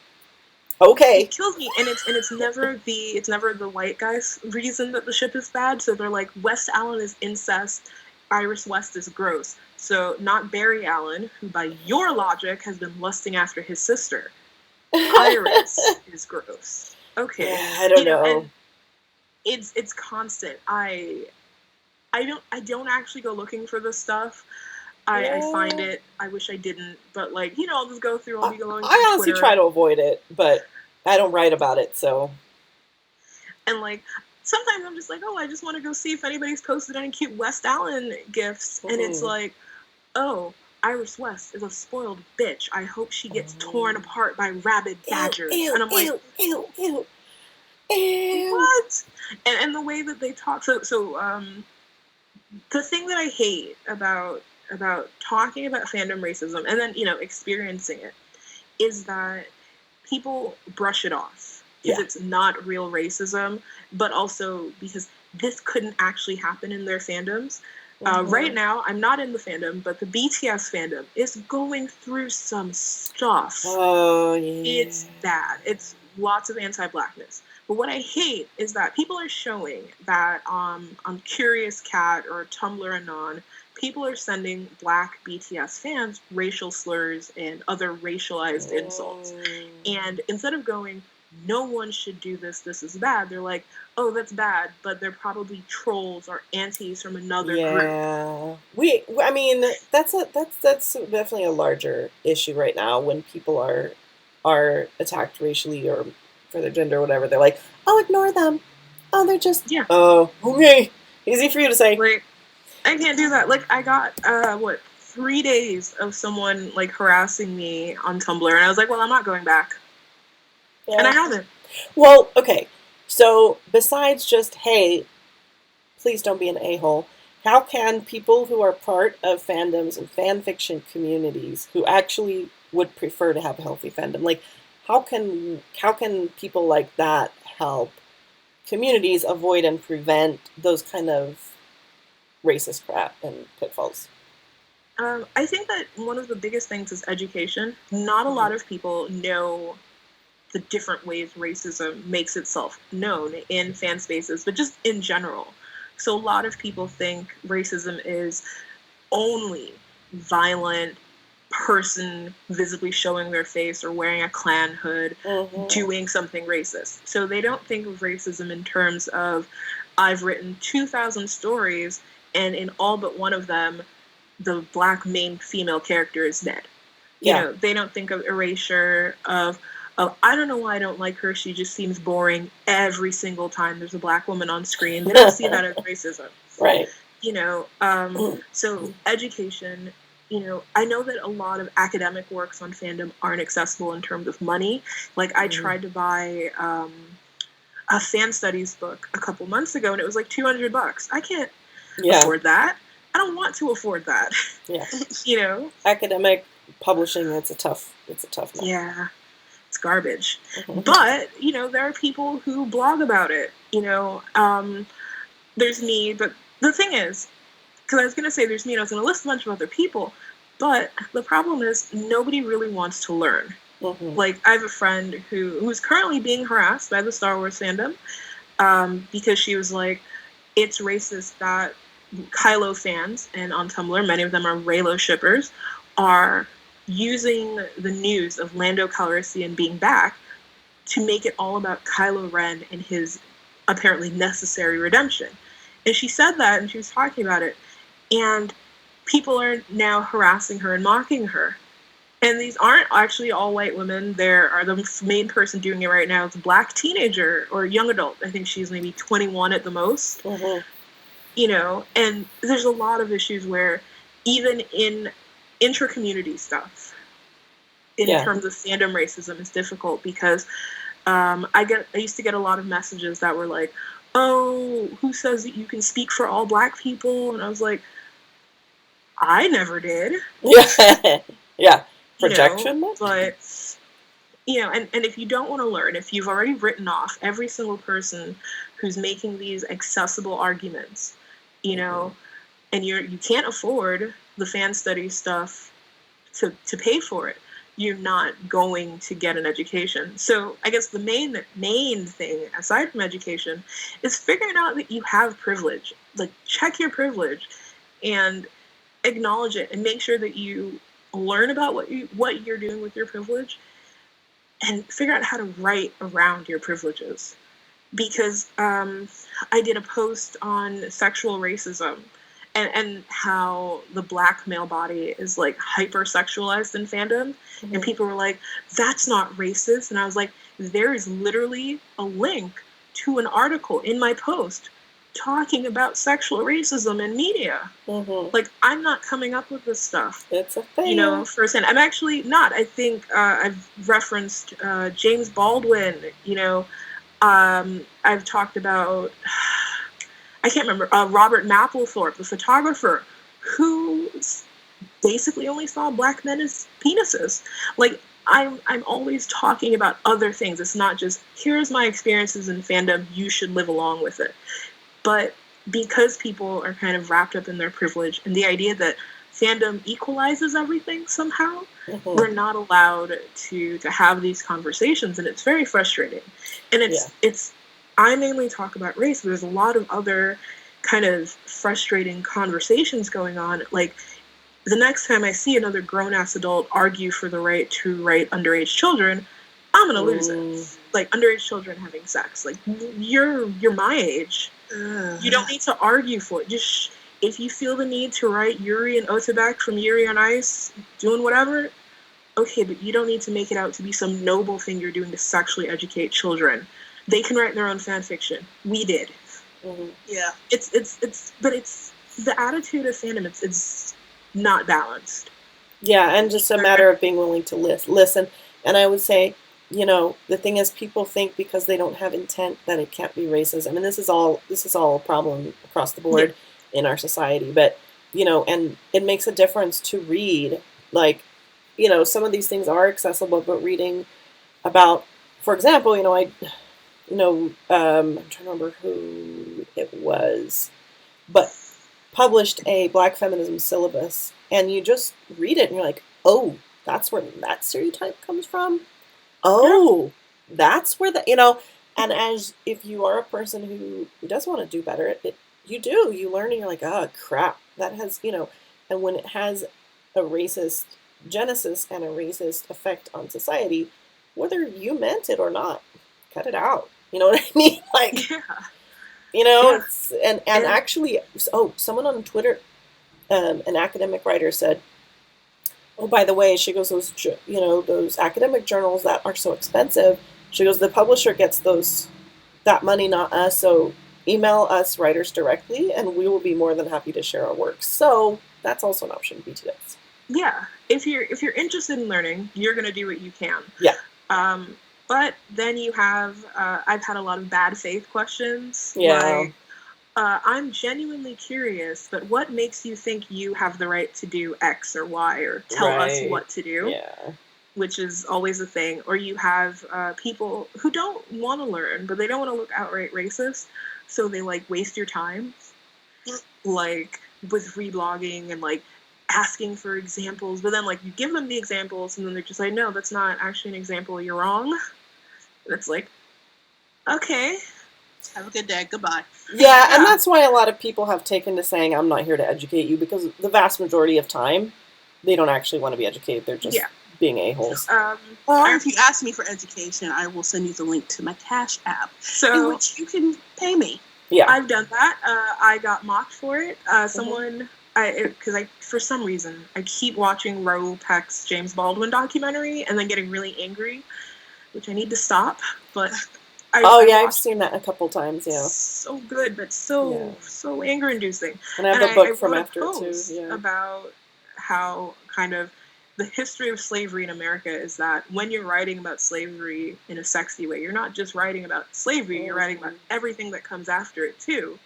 okay. It kills me, and it's never the white guy's reason that the ship is bad. So they're like, West Allen is incest, Iris West is gross. So not Barry Allen, who by your logic has been lusting after his sister. Iris is gross. Okay, yeah, I don't know. And it's constant. I don't actually go looking for this stuff. I find it. I wish I didn't, but like, I'll just go through. I'll be going. I honestly try to avoid it, but I don't write about it, so. And like, sometimes I'm just like, oh, I just want to go see if anybody's posted any cute West Allen gifts, and it's like, oh, Iris West is a spoiled bitch. I hope she gets torn apart by rabid badgers. And I'm like, ew. What? And the way that they talk. So the thing that I hate about talking about fandom racism and then experiencing it is that people brush it off because it's not real racism, but also because this couldn't actually happen in their fandoms. Right now, I'm not in the fandom, but the BTS fandom is going through some stuff. Oh, yeah. It's bad. It's lots of anti-blackness. But what I hate is that people are showing that on Curious Cat or Tumblr Anon, people are sending black BTS fans racial slurs and other racialized insults. And instead of going, no one should do this, this is bad, they're like, oh, that's bad, but they're probably trolls or antis from another group. I mean, that's definitely a larger issue right now when people are attacked racially or for their gender or whatever. They're like, oh, ignore them. Oh, they're just oh, okay. Easy for you to say. Like, I can't do that. Like, I got 3 days of someone like harassing me on Tumblr, and I was like, well, I'm not going back. Yeah. And I haven't. Well, okay. So besides just, hey, please don't be an a-hole, how can people who are part of fandoms and fan fiction communities who actually would prefer to have a healthy fandom, like, how can people like that help communities avoid and prevent those kind of racist crap and pitfalls? I think that one of the biggest things is education. Not a lot of people know the different ways racism makes itself known in fan spaces, but just in general. So a lot of people think racism is only violent person visibly showing their face or wearing a Klan hood, doing something racist. So they don't think of racism in terms of, I've written 2,000 stories and in all but one of them, the black main female character is dead. You know, they don't think of erasure of I don't know why I don't like her. She just seems boring every single time there's a black woman on screen. They don't see that as racism. Right. So education, I know that a lot of academic works on fandom aren't accessible in terms of money. Like I tried to buy a fan studies book a couple months ago, and it was like $200. I can't Yeah. afford that. I don't want to afford that. Yeah. You know? Academic publishing, it's a tough nut. Yeah. It's garbage. But, you know, there are people who blog about it. You know, there's me, but the thing is, because I was going to say there's me and I was going to list a bunch of other people, but the problem is nobody really wants to learn. Like, I have a friend who's currently being harassed by the Star Wars fandom because she was like, it's racist that Kylo fans, and on Tumblr, many of them are Reylo shippers, are using the news of Lando Calrissian being back to make it all about Kylo Ren and his apparently necessary redemption. And she said that, and she was talking about it, and people are now harassing her and mocking her. And these aren't actually all white women. There are the main person doing it right now is a black teenager or young adult. I think she's maybe 21 at the most. You know, and there's a lot of issues where even in intra-community stuff, in terms of fandom racism, is difficult because I used to get a lot of messages that were like, oh, who says that you can speak for all black people? And I was like, I never did. Yeah. Projection. You know, but, you know, and if you don't want to learn, if you've already written off every single person who's making these accessible arguments, you know, and you can't afford the fan study stuff to pay for it, you're not going to get an education. So I guess the main thing, aside from education, is figuring out that you have privilege. Like, check your privilege and acknowledge it and make sure that you learn about what you're doing with your privilege and figure out how to write around your privileges. Because I did a post on sexual racism and how the black male body is like hypersexualized in fandom. And people were like, that's not racist. And I was like, there is literally a link to an article in my post talking about sexual racism in media. Like, I'm not coming up with this stuff. It's a thing. You know, firsthand. I'm actually not. I think I've referenced James Baldwin, you know. I've talked about, I can't remember, Robert Mapplethorpe, the photographer, who basically only saw black men as penises. Like, I'm always talking about other things. It's not just, here's my experiences in fandom, you should live along with it. But because people are kind of wrapped up in their privilege and the idea that fandom equalizes everything somehow, we're not allowed to have these conversations, and it's very frustrating. And it's I mainly talk about race, but there's a lot of other kind of frustrating conversations going on. Like, the next time I see another grown-ass adult argue for the right to write underage children, I'm gonna lose it. Like, underage children having sex. Like, you're my age. You don't need to argue for it. Just, if you feel the need to write Yuri and Otebek from Yuri on Ice, doing whatever, okay, but you don't need to make it out to be some noble thing you're doing to sexually educate children. They can write their own fan fiction. We did. Yeah. But it's the attitude of fandom. It's not balanced. Yeah, and just a matter of being willing to listen. And I would say, you know, the thing is, people think because they don't have intent that it can't be racism. I mean, this is all a problem across the board in our society. But, you know, and it makes a difference to read. Like, you know, some of these things are accessible, but reading about, for example, you know, I'm trying to remember who it was, but published a Black feminism syllabus, and you just read it and you're like, oh, that's where that stereotype comes from. Oh, that's where you know, and as if you are a person who does want to do better, you learn and you're like, oh, crap, that has, you know, and when it has a racist genesis and a racist effect on society, whether you meant it or not, cut it out. You know what I mean? Like, you know, it's, and actually, someone on Twitter, an academic writer said, oh, by the way, she goes, those academic journals that are so expensive, she goes, the publisher gets that money, not us, so email us writers directly, and we will be more than happy to share our work. So that's also an option, BTS. Yeah. If you're interested in learning, you're going to do what you can. Yeah. But then you have, I've had a lot of bad faith questions. Yeah. Like, I'm genuinely curious, but what makes you think you have the right to do X or Y or tell us what to do? Yeah. Which is always a thing. Or you have people who don't want to learn, but they don't want to look outright racist, so they like waste your time, like with reblogging and like asking for examples. But then like you give them the examples, and then they're just like, no, that's not actually an example. You're wrong. And it's like, okay, Have a good day. Goodbye. Yeah, and that's why a lot of people have taken to saying, I'm not here to educate you, because the vast majority of time, they don't actually want to be educated. They're just being a-holes. Or if you ask me for education, I will send you the link to my Cash App, in which you can pay me. Yeah. I've done that. I got mocked for it. Someone, because for some reason, I keep watching Raoul Peck's James Baldwin documentary and then getting really angry, which I need to stop, but... I've seen that a couple times, yeah. So good, but so anger-inducing. And I have a book from after it, too. Yeah. About how kind of the history of slavery in America is that when you're writing about slavery in a sexy way, you're not just writing about slavery, you're writing about everything that comes after it, too.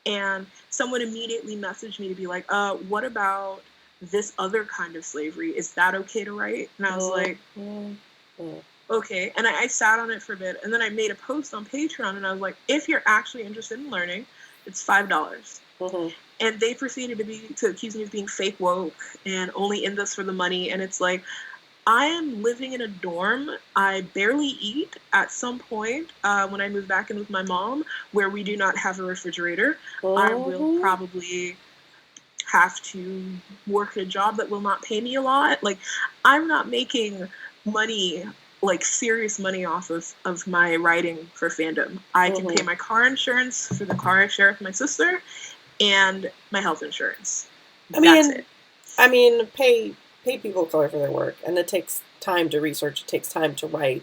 And someone immediately messaged me to be like, what about this other kind of slavery? Is that okay to write? And I was like... okay, and I sat on it for a bit, and then I made a post on Patreon, and I was like, if you're actually interested in learning, it's $5. And they proceeded to accuse me of being fake woke and only in this for the money, and it's like, I am living in a dorm. I barely eat at some point when I move back in with my mom, where we do not have a refrigerator. I will probably have to work a job that will not pay me a lot. Like, I'm not making money, like serious money off of my writing for fandom. I can pay my car insurance for the car I share with my sister and my health insurance. That's it. I mean, pay people of color for their work, and it takes time to research, it takes time to write,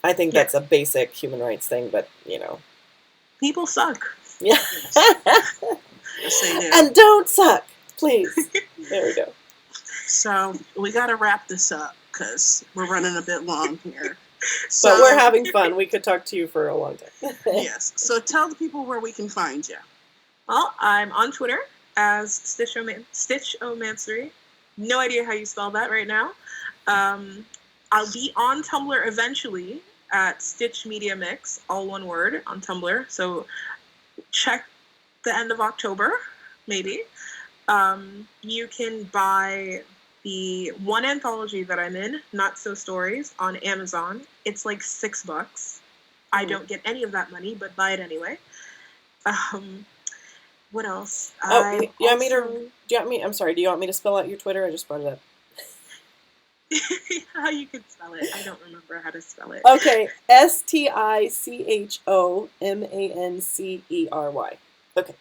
I think that's a basic human rights thing, but, People suck. Yeah. Yes, they do. And don't suck, please. There we go. So, we got to wrap this up, because we're running a bit long here. But we're having fun. We could talk to you for a long time. Yes. So tell the people where we can find you. Well, I'm on Twitter as Stitchomancery. No idea how you spell that right now. I'll be on Tumblr eventually at Stitch Media Mix, all one word, on Tumblr. So check the end of October, maybe. You can buy the one anthology that I'm in, Not So Stories, on Amazon. It's like $6. I don't get any of that money, but buy it anyway. What else? Do you want me to spell out your Twitter? I just brought it up. How you can spell it. I don't remember how to spell it. Okay. STICHOMANCERY. Okay.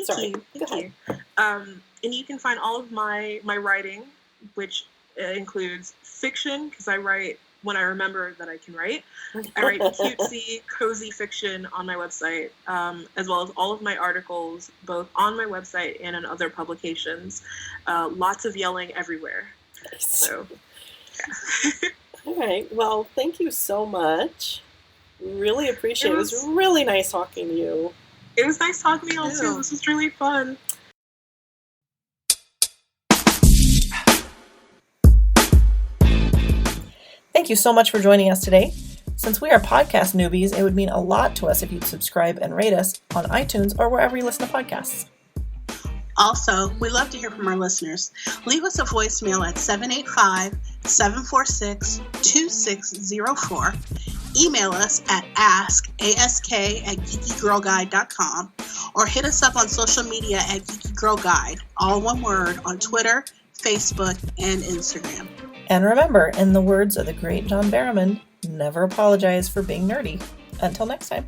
Thank you. And you can find all of my writing, which includes fiction, because I write when I remember that I can write. I write cutesy, cozy fiction on my website, as well as all of my articles, both on my website and in other publications. Lots of yelling everywhere. Nice. So, yeah. All right. Well, thank you so much. Really appreciate it. It was really nice talking to you. It was nice talking to y'all, too. This was really fun. Thank you so much for joining us today. Since we are podcast newbies, it would mean a lot to us if you'd subscribe and rate us on iTunes or wherever you listen to podcasts. Also, we love to hear from our listeners. Leave us a voicemail at 785-746-2604. Email us at ask@geekygirlguide.com, or hit us up on social media at Geeky Girl Guide, all one word, on Twitter, Facebook, and Instagram. And remember, in the words of the great John Barrowman, never apologize for being nerdy. Until next time.